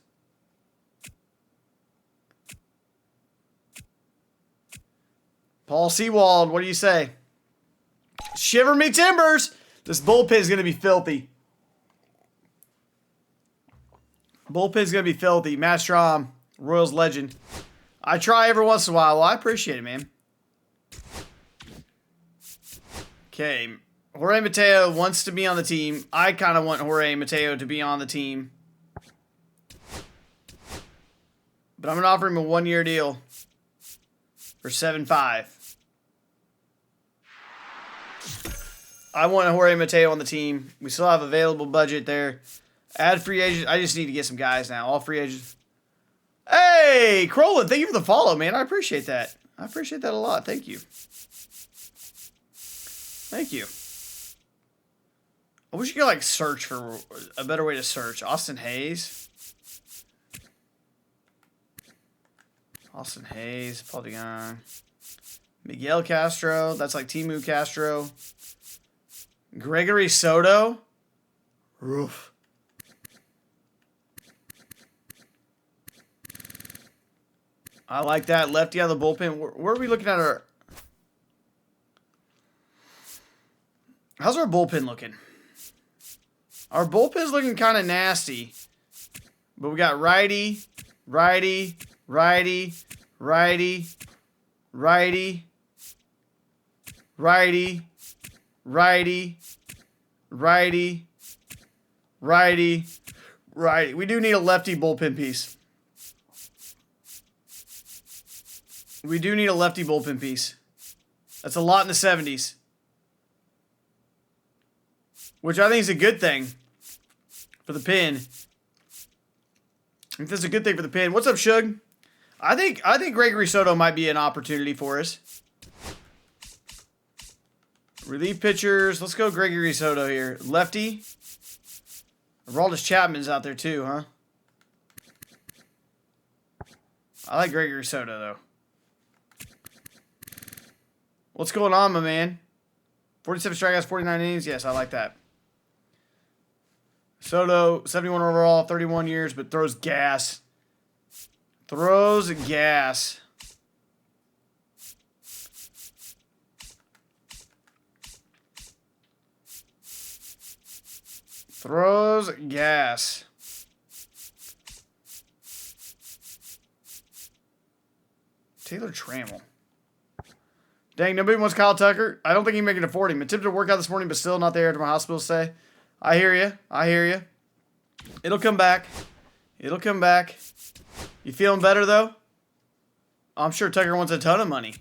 Speaker 1: Paul Sewald, what do you say? Shiver me timbers. This bullpen is going to be filthy. Bullpen's going to be filthy. Matt Strom, Royals legend. I try every once in a while. Well, I appreciate it, man. Okay. Jorge Mateo wants to be on the team. I kind of want Jorge Mateo to be on the team. But I'm going to offer him a 1-year deal for $7.5. I want Jorge Mateo on the team. We still have available budget there. Add free agents. I just need to get some guys now. All free agents. Hey, Crowlin, thank you for the follow, man. I appreciate that. I appreciate that a lot. Thank you. Thank you. I wish you could, like, search for a better way to search. Austin Hayes. Austin Hayes. Paul DeGon. Miguel Castro. That's like Timu Castro. Gregory Soto. Roof. I like that. Lefty out of the bullpen. Where are we looking at our... How's our bullpen looking? Our bullpen's looking kind of nasty. But we got righty, righty, righty, righty, righty, righty, righty, righty, righty, righty. We do need a lefty bullpen piece. We do need a lefty bullpen piece. That's a lot in the 70s. Which I think is a good thing for the pin. I think that's a good thing for the pin. What's up, Shug? I think Gregory Soto might be an opportunity for us. Relief pitchers. Let's go Gregory Soto here. Lefty. Aroldis Chapman's out there too, huh? I like Gregory Soto, though. What's going on, my man? 47 strikeouts, 49 innings. Yes, I like that. Soto, 71 overall, 31 years, but throws gas. Throws gas. Throws gas. Taylor Trammell. Dang, nobody wants Kyle Tucker. I don't think he can make it to 40. I'm attempted to work out this morning, but still not there after my hospital stay. I hear you. I hear you. It'll come back. It'll come back. You feeling better, though? I'm sure Tucker wants a ton of money.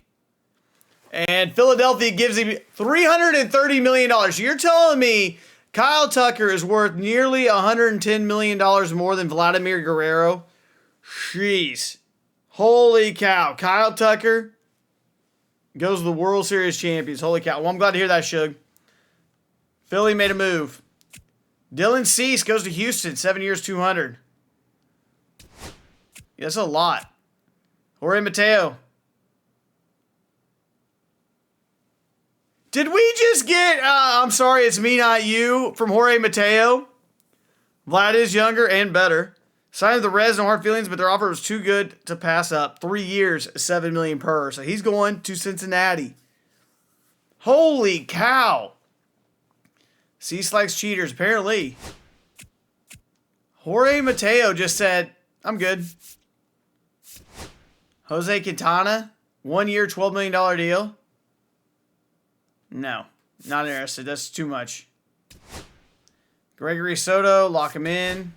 Speaker 1: And Philadelphia gives him $330 million. You're telling me Kyle Tucker is worth nearly $110 million more than Vladimir Guerrero? Jeez. Holy cow. Kyle Tucker goes to the World Series champions. Holy cow. Well, I'm glad to hear that, Shug. Philly made a move. Dylan Cease goes to Houston. 7 years, 200. Yeah, that's a lot. Jorge Mateo. Did we just get, I'm sorry, it's me, not you, from Jorge Mateo? Vlad is younger and better. Signed with the Reds, no hard feelings, but their offer was too good to pass up. 3 years, $7 million per. So he's going to Cincinnati. Holy cow. Cease likes cheaters, apparently. Jorge Mateo just said, I'm good. Jose Quintana, 1 year, $12 million deal. No, not interested. That's too much. Gregory Soto, lock him in.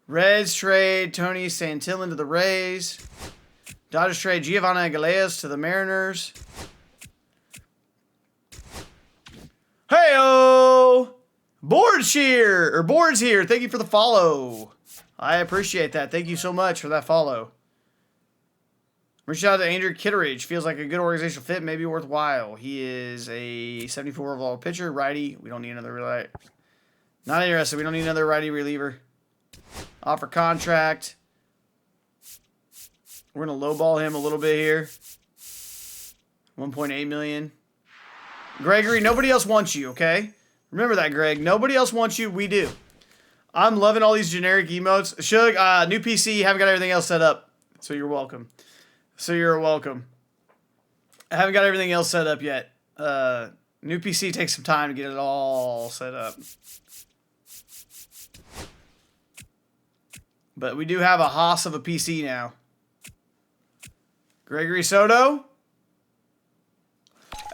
Speaker 1: Reds trade Tony Santillan to the Rays. Dodgers trade Giovanni Gallegos to the Mariners. Hey-o! Boards here. Thank you for the follow. I appreciate that. Thank you so much for that follow. Reach out to Andrew Kitteridge. Feels like a good organizational fit. Maybe worthwhile. He is a 74 overall pitcher. Righty. We don't need another righty. Not interested. We don't need another righty reliever. Offer contract. We're going to lowball him a little bit here. 1.8 million. Gregory, nobody else wants you, okay? Remember that, Greg. Nobody else wants you. We do. I'm loving all these generic emotes. Shug, new PC. Haven't got everything else set up. So you're welcome. I haven't got everything else set up yet. New PC takes some time to get it all set up. But we do have a hoss of a PC now. Gregory Soto.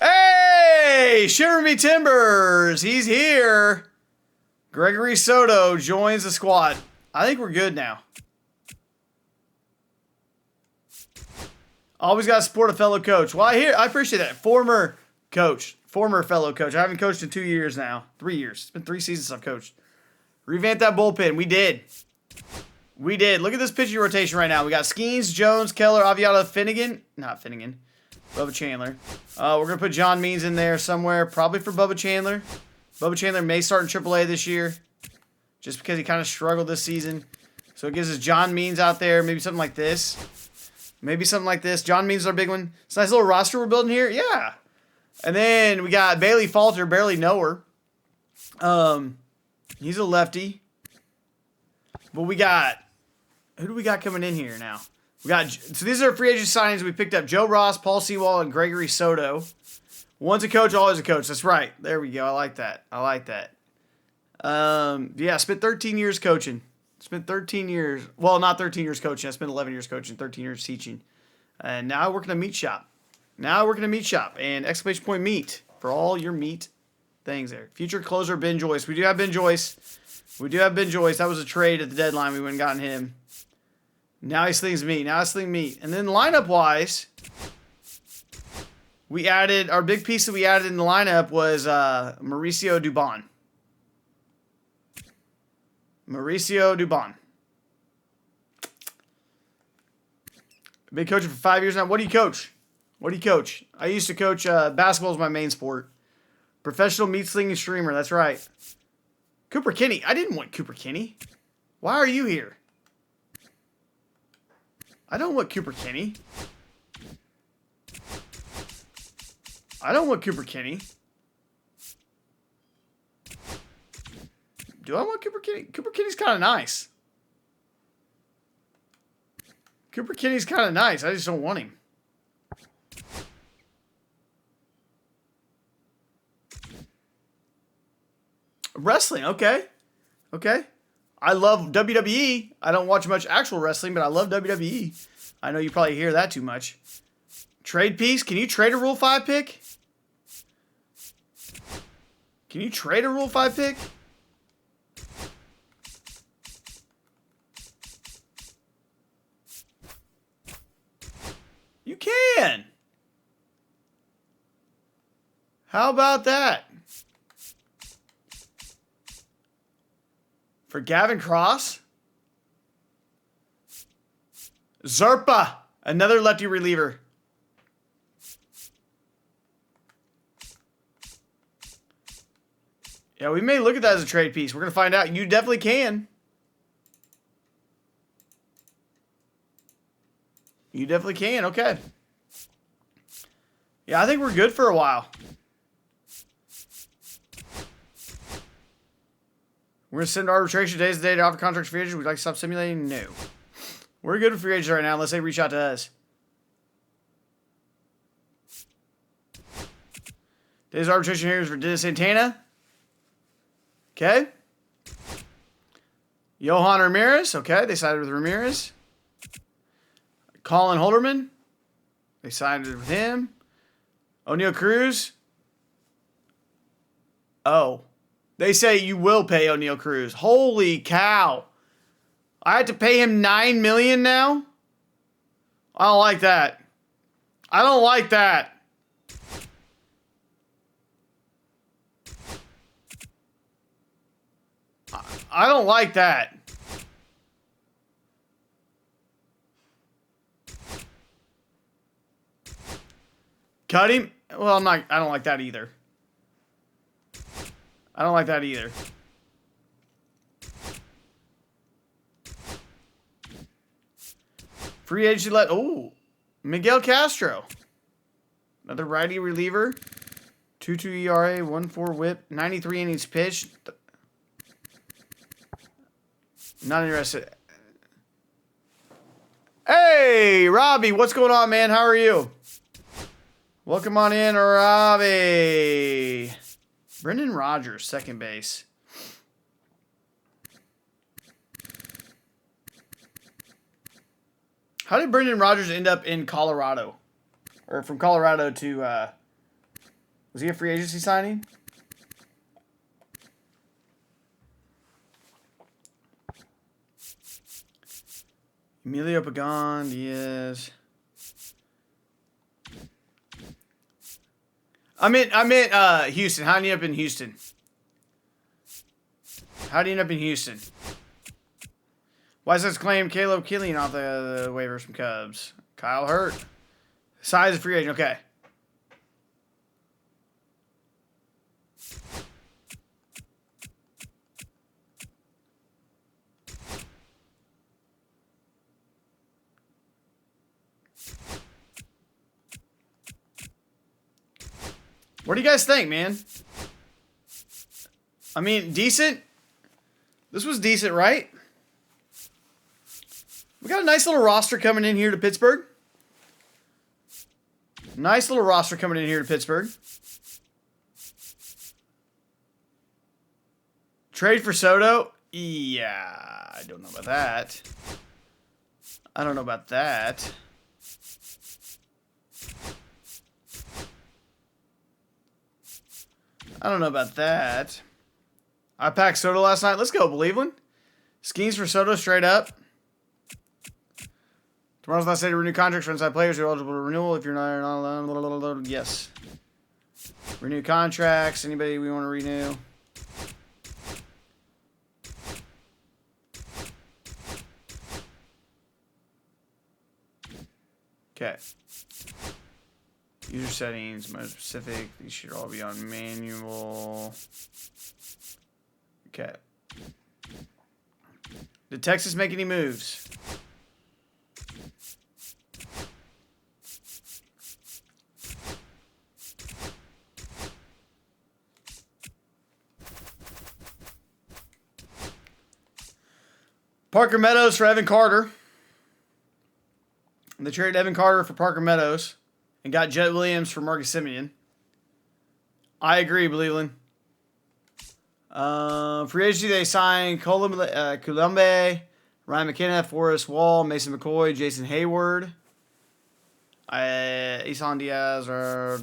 Speaker 1: Hey! Shiver me timbers! He's here! Gregory Soto joins the squad. I think we're good now. Always got to support a fellow coach. Well, I appreciate that. Former fellow coach. I haven't coached in 2 years now. 3 years. It's been 3 seasons I've coached. Revamp that bullpen. We did. Look at this pitching rotation right now. We got Skeens, Jones, Keller, Aviata, Finnegan. Not Finnegan. Bubba Chandler. We're going to put John Means in there somewhere. Probably for Bubba Chandler. Bubba Chandler may start in AAA this year. Just because he kind of struggled this season. So it gives us John Means out there. Maybe something like this. John Means is our big one. It's a nice little roster we're building here. Yeah. And then we got Bailey Falter. Barely know her. He's a lefty. But we got... Who do we got coming in here now? So these are free agent signings. We picked up Joe Ross, Paul Sewall, and Gregory Soto. Once a coach, always a coach. That's right. There we go. I like that. Yeah, spent 13 years coaching. Spent 13 years. Well, not 13 years coaching. I spent 11 years coaching, 13 years teaching. And now I work in a meat shop. And exclamation point meat for all your meat things there. Future closer Ben Joyce. We do have Ben Joyce. That was a trade at the deadline. We went and gotten him. Now he slings meat. And then lineup-wise, we added... Our big piece that we added in the lineup was Mauricio Dubon. Been coaching for 5 years now. What do you coach? I used to coach... basketball is my main sport. Professional meat slinging streamer. That's right. Cooper Kinney. I didn't want Cooper Kinney. Why are you here? I don't want Cooper Kinney. Do I want Cooper Kinney? Cooper Kinney's kind of nice. I just don't want him. Wrestling, okay. I love WWE. I don't watch much actual wrestling, but I love WWE. I know you probably hear that too much. Trade piece. Can you trade a Rule 5 pick? You can. How about that? For Gavin Cross? Zerpa, another lefty reliever. Yeah, we may look at that as a trade piece. We're going to find out. You definitely can. Okay. Yeah, I think we're good for a while. We're going to send arbitration. Today's the day to offer contracts for free agents. We'd like to stop simulating? No. We're good with free agents right now unless they reach out to us. Today's arbitration here is for Dennis Santana. Okay. Johan Ramirez. Okay, they sided with Ramirez. Colin Holderman. They sided with him. O'Neal Cruz. Oh. They say you will pay O'Neal Cruz. Holy cow. I had to pay him $9 million now? I don't like that. I don't like that. Cut him? Well, I don't like that either. Free agency let. Oh, Miguel Castro. Another righty reliever. 2.2 ERA, 1.4 whip, 93 innings pitched. Not interested. Hey, Robbie, what's going on, man? How are you? Welcome on in, Robbie. Brendan Rodgers, second base. How did Brendan Rodgers end up in Colorado? Or from Colorado to, was he a free agency signing? Emilio Pagan, Diaz. I meant Houston. How did he end up in Houston? How did he end up in Houston? Why does this claim Caleb Killian off the waivers from Cubs? Kyle Hurt. Size of free agent. Okay. What do you guys think, man? I mean, decent. This was decent, right? We got a nice little roster coming in here to Pittsburgh. Nice little roster coming in here to Pittsburgh. Trade for Soto? Yeah, I don't know about that. I don't know about that. I don't know about that. I packed Soto last night. Let's go, Cleveland. Schemes for Soto straight up. Tomorrow's last day to renew contracts for inside players who are eligible for renewal. If you're not allowed, yes. Renew contracts. Anybody we want to renew? Okay. User settings, mode specific. These should all be on manual. Okay. Did Texas make any moves? Parker Meadows for Evan Carter. They traded Evan Carter for Parker Meadows and got Jet Williams for Marcus Semien. I agree, Cleveland. Free agency, they signed Colombe, Ryan McKenna, Forrest Wall, Mason McCoy, Jason Hayward, Isan Diaz. I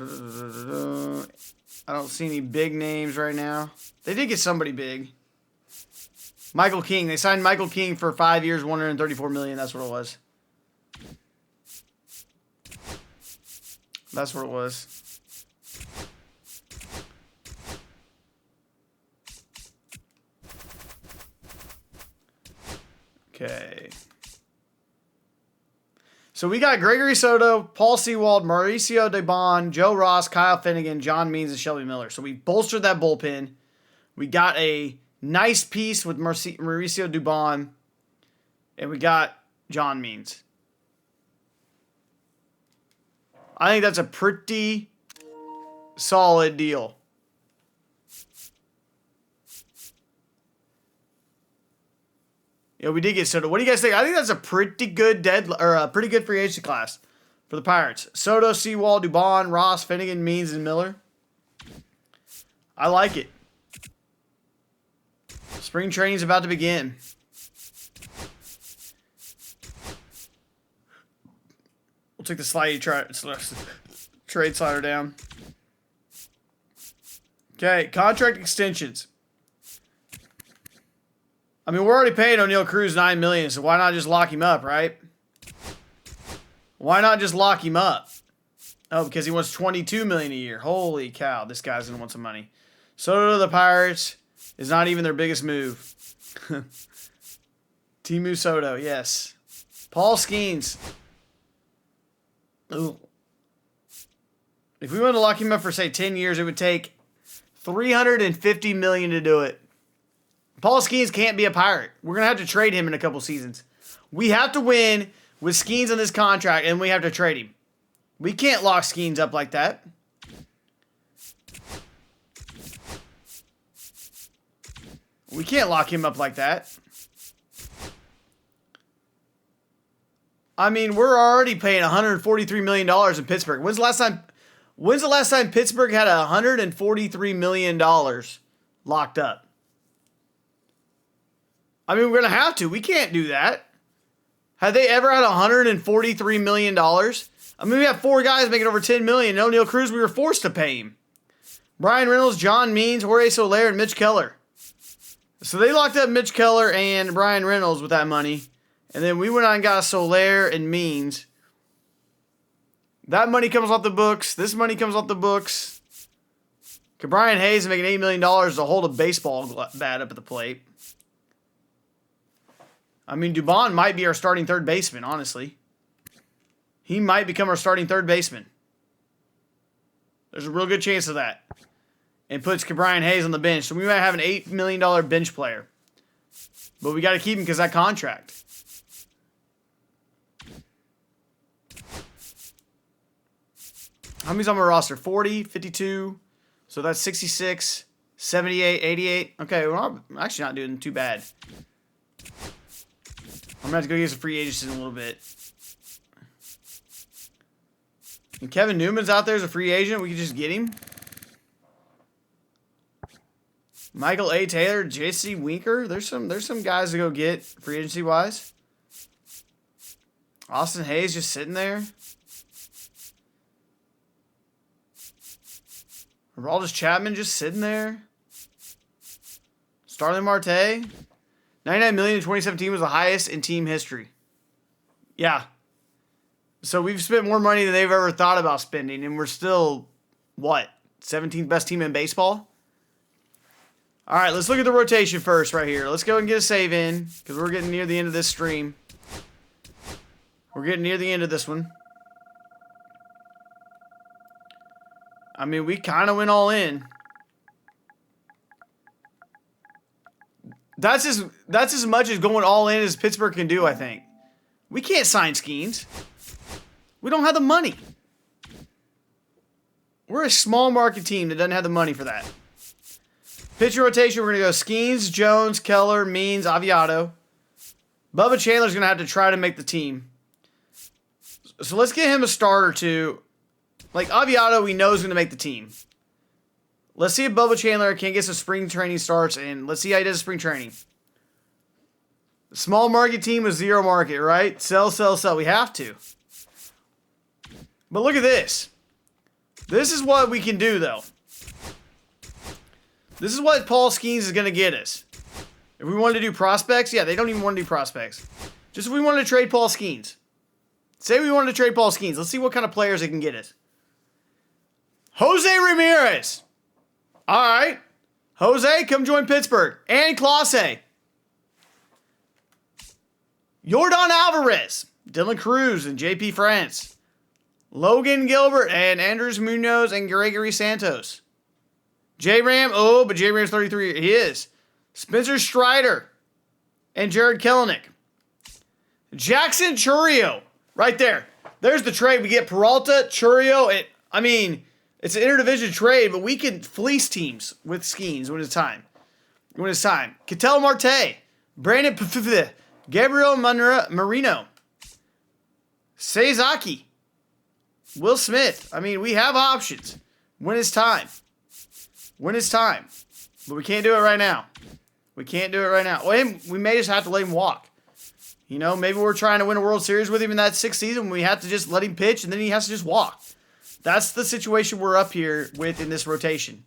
Speaker 1: don't see any big names right now. They did get somebody big. Michael King. They signed Michael King for 5 years, $134 million. That's what it was. That's what it was. Okay. So we got Gregory Soto, Paul Sewald, Mauricio Dubon, Joe Ross, Kyle Finnegan, John Means, and Shelby Miller. So we bolstered that bullpen. We got a nice piece with Mauricio Dubon, and we got John Means. I think that's a pretty solid deal. Yeah, we did get Soto. What do you guys think? I think that's a pretty good pretty good free agency class for the Pirates. Soto, Sewald, Dubon, Ross, Finnegan, Means, and Miller. I like it. Spring training's about to begin. We'll take the trade slider down. Okay, contract extensions. I mean, we're already paying O'Neal Cruz $9 million, so why not just lock him up, right? Why not just lock him up? Oh, because he wants $22 million a year. Holy cow, this guy's gonna want some money. Soto to the Pirates is not even their biggest move. Timu Soto, yes. Paul Skeens. Ooh. If we wanted to lock him up for, say, 10 years, it would take $350 million to do it. Paul Skeens can't be a Pirate. We're going to have to trade him in a couple seasons. We have to win with Skeens on this contract, and we have to trade him. We can't lock Skeens up like that. We can't lock him up like that. I mean, we're already paying $143 million in Pittsburgh. When's the last time Pittsburgh had $143 million locked up? I mean, we're going to have to. We can't do that. Have they ever had $143 million? I mean, we have 4 guys making over $10 million. O'Neal Cruz, we were forced to pay him. Brian Reynolds, John Means, Jorge Soler, and Mitch Keller. So they locked up Mitch Keller and Brian Reynolds with that money. And then we went on and got Soler and Means. That money comes off the books. This money comes off the books. Brian Hayes is making $8 million to hold a baseball bat up at the plate. I mean, Dubon might be our starting third baseman, honestly. He might become our starting third baseman. There's a real good chance of that. And puts Brian Hayes on the bench. So we might have an $8 million bench player. But we got to keep him because of that contract. How many's on my roster? 40, 52. So that's 66, 78, 88. Okay, well, I'm actually not doing too bad. I'm going to have to go get some free agents in a little bit. And Kevin Newman's out there as a free agent. We can just get him. Michael A. Taylor, J.C. Winker. There's some guys to go get free agency wise. Austin Hayes just sitting there. Aroldis Chapman just sitting there. Starling Marte. $99 million in 2017 was the highest in team history. Yeah. So we've spent more money than they've ever thought about spending, and we're still, what, 17th best team in baseball? All right, let's look at the rotation first right here. Let's go and get a save in because we're getting near the end of this stream. We're getting near the end of this one. I mean, we kind of went all in. That's as much as going all in as Pittsburgh can do, I think. We can't sign Skeens. We don't have the money. We're a small market team that doesn't have the money for that. Pitcher rotation, we're going to go Skeens, Jones, Keller, Means, Aviado. Bubba Chandler's going to have to try to make the team. So let's get him a start or two. Like, Aviado, we know is going to make the team. Let's see if Bubba Chandler can get some spring training starts, and let's see how he does spring training. Small market team with zero market, right? Sell, sell, sell. We have to. But look at this. This is what we can do, though. This is what Paul Skeens is going to get us. If we wanted to do prospects, yeah, they don't even want to do prospects. Just if we wanted to trade Paul Skeens. Say we wanted to trade Paul Skeens. Let's see what kind of players they can get us. Jose Ramirez. All right. Jose, come join Pittsburgh. And Clase. Yordan Alvarez. Dylan Cruz and JP France. Logan Gilbert and Andres Munoz and Gregory Santos. J-Ram, but J-Ram's 33. He is. Spencer Strider and Jared Kelenic. Jackson Chourio. Right there. There's the trade. We get Peralta, Chourio. It's an interdivision trade, but we can fleece teams with Skeens when it's time. When it's time. Ketel Marte. Brandon Gabriel Marino. Seizaki. Will Smith. I mean, we have options when it's time. When it's time. But we can't do it right now. We can't do it right now. Well, we may just have to let him walk. You know, maybe we're trying to win a World Series with him in that 6th season. We have to just let him pitch, and then he has to just walk. That's the situation we're up here with in this rotation.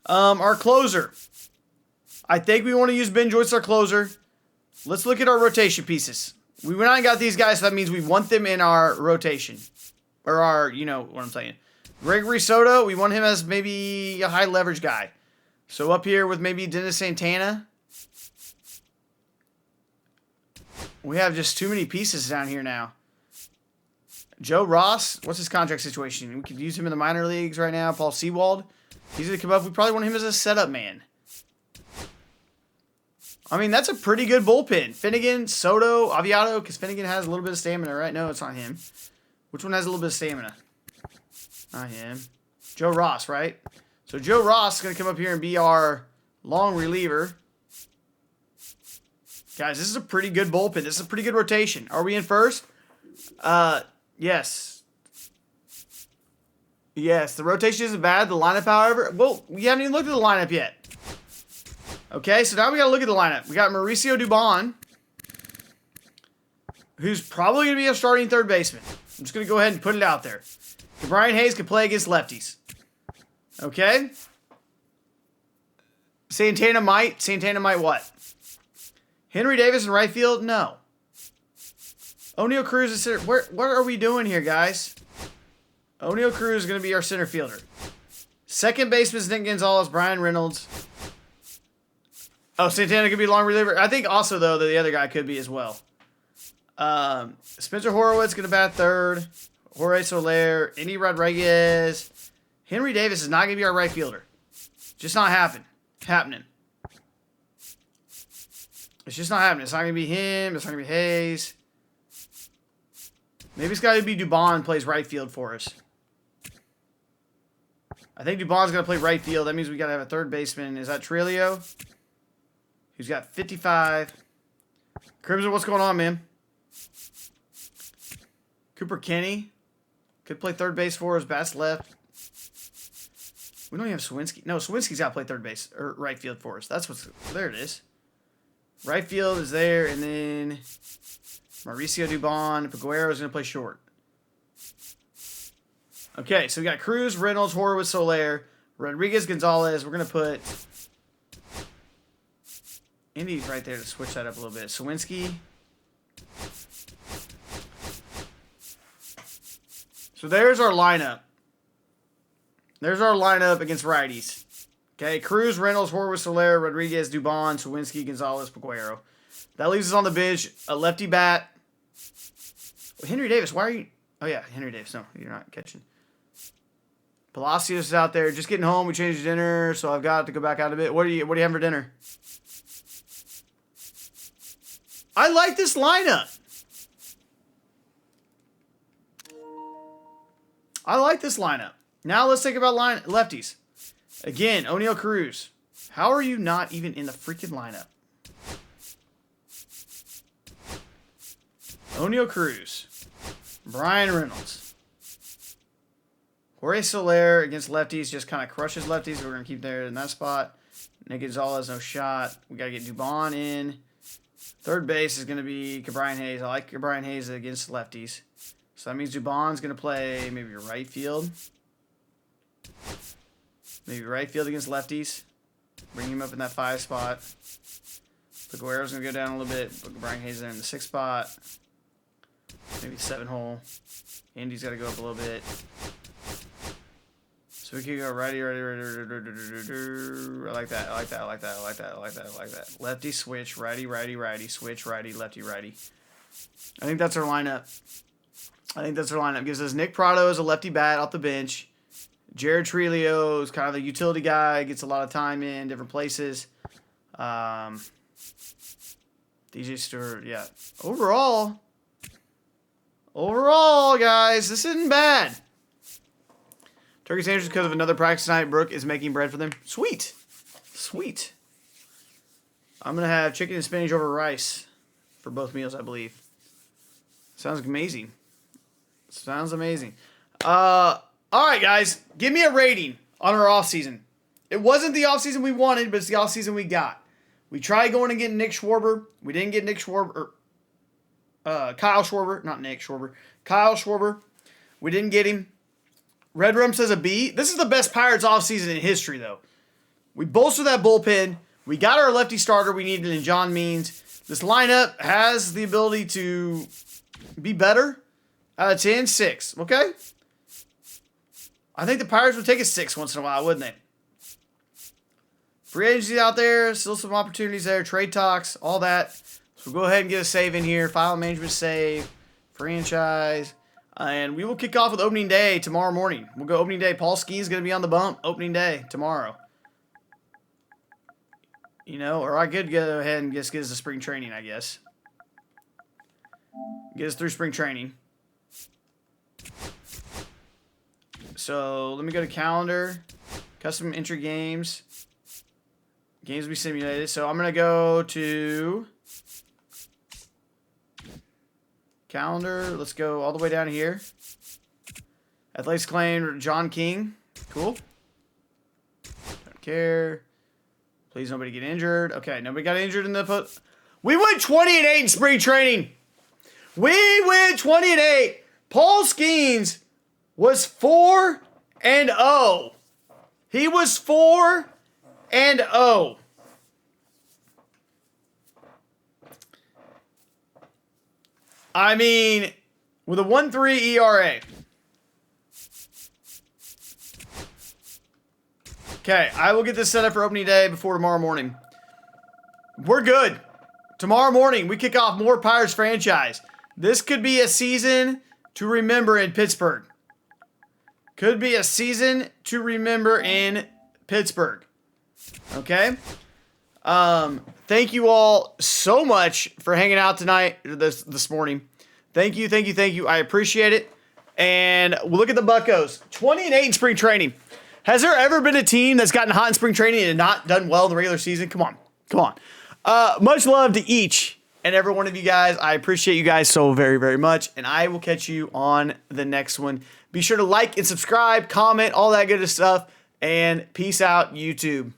Speaker 1: Our closer. I think we want to use Ben Joyce, our closer. Let's look at our rotation pieces. We went out and got these guys, so that means we want them in our rotation. Or our, you know what I'm saying. Gregory Soto, we want him as maybe a high leverage guy. So up here with maybe Dennis Santana. We have just too many pieces down here now. Joe Ross, what's his contract situation? We could use him in the minor leagues right now. Paul Sewald, he's going to come up. We probably want him as a setup man. I mean, that's a pretty good bullpen. Finnegan, Soto, Aviado, because Finnegan has a little bit of stamina, right? No, it's not him. Which one has a little bit of stamina? Not him. Joe Ross, right? So Joe Ross is going to come up here and be our long reliever. Guys, this is a pretty good bullpen. This is a pretty good rotation. Are we in first? Yes. Yes, the rotation isn't bad. The lineup, however, well, we haven't even looked at the lineup yet. Okay, so now we got to look at the lineup. We got Mauricio Dubon, who's probably going to be a starting third baseman. I'm just going to go ahead and put it out there. Brian Hayes can play against lefties. Okay? Santana might. Santana might what? Henry Davis in right field? No. O'Neal Cruz is center. What are we doing here, guys? O'Neal Cruz is going to be our center fielder. Second baseman is Nick Gonzalez, Brian Reynolds. Oh, Santana could be long reliever. I think also, though, that the other guy could be as well. Spencer Horowitz going to bat third. Jorge Soler, Indy Rodriguez. Henry Davis is not going to be our right fielder. Just not happening. It's just not happening. It's not going to be him. It's not going to be Hayes. Maybe it's got to be Dubon plays right field for us. I think Dubon's going to play right field. That means we got to have a third baseman. Is that Trillo? He's got 55. Crimson, what's going on, man? Cooper Kenny could play third base for us. Bats left. We don't even have Swinski. No, Swinski's got to play third base or right field for us. That's what's there. It is. Right field is there, and then Mauricio Dubon. Peguero is going to play short. Okay, so we got Cruz, Reynolds, Horowitz, Soler, Rodriguez, Gonzalez. We're going to put Indy's right there to switch that up a little bit. Sawinski. So there's our lineup. There's our lineup against righties. Okay, Cruz, Reynolds, Horowitz, Soler, Rodriguez, Dubon, Sawinski, Gonzalez, Peguero. That leaves us on the bench. A lefty bat. Henry Davis, why are you... Oh, yeah, Henry Davis. No, you're not catching. Palacios is out there. Just getting home. We changed dinner, so I've got to go back out a bit. What do you having for dinner? I like this lineup. I like this lineup. Now let's think about lefties. Again, O'Neal Cruz. How are you not even in the freaking lineup? O'Neal Cruz. Brian Reynolds. Jorge Soler against lefties just kind of crushes lefties. We're going to keep there in that spot. Nick Gonzalez, no shot. We got to get Dubon in. Third base is going to be Brian Hayes. I like Brian Hayes against lefties. So that means Dubon's going to play maybe right field. Maybe right field against lefties. Bring him up in that 5 spot. Peguero's going to go down a little bit. Put Brian Hayes there in the 6 spot. Maybe 7 hole. Andy's got to go up a little bit. So we can go righty. I like that. Lefty switch, righty, switch, lefty. I think that's our lineup. Gives us Nick Prado as a lefty bat off the bench. Jared Trillo is kind of the utility guy. Gets a lot of time in different places. DJ Stewart, yeah. Overall, guys, this isn't bad. Turkey sandwiches because of another practice tonight. Brooke is making bread for them. Sweet. I'm going to have chicken and spinach over rice for both meals, I believe. Sounds amazing. All right, guys. Give me a rating on our offseason. It wasn't the offseason we wanted, but it's the offseason we got. We tried going and getting Nick Schwarber. We didn't get Nick Schwarber. Kyle Schwarber. Not Nick Schwarber. Kyle Schwarber. We didn't get him. Red Rum says a B. This is the best Pirates offseason in history, though. We bolstered that bullpen. We got our lefty starter we needed in John Means. This lineup has the ability to be better. Out of 10, 6. Okay? I think the Pirates would take a 6 once in a while, wouldn't they? Free agency out there. Still some opportunities there. Trade talks. All that. So we'll go ahead and get a save in here. File management save. Franchise. And we will kick off with opening day tomorrow morning. We'll go opening day. Paul Ski's going to be on the bump opening day tomorrow. You know, or I could go ahead and just get us to spring training, I guess. Get us through spring training. So let me go to calendar, custom entry games. Games will be simulated. So I'm going to go to calendar. Let's go all the way down here. Athletics claim John King. Cool. Don't care. Please nobody get injured. Okay, nobody got injured in the We went 20-8 in spring training. We went 20-8. Paul Skeens was 4-0. He was 4-0. I mean, with a 1.3 ERA. Okay, I will get this set up for opening day before tomorrow morning. We're good. Tomorrow morning, we kick off more Pirates franchise. This could be a season to remember in Pittsburgh. Could be a season to remember in Pittsburgh. Okay? Thank you all so much for hanging out tonight, this morning. Thank you. I appreciate it. And we'll look at the Buccos. 20-8 in spring training. Has there ever been a team that's gotten hot in spring training and not done well in the regular season? Come on. Much love to each and every one of you guys. I appreciate you guys so very, very much. And I will catch you on the next one. Be sure to like and subscribe, comment, all that good stuff. And peace out, YouTube.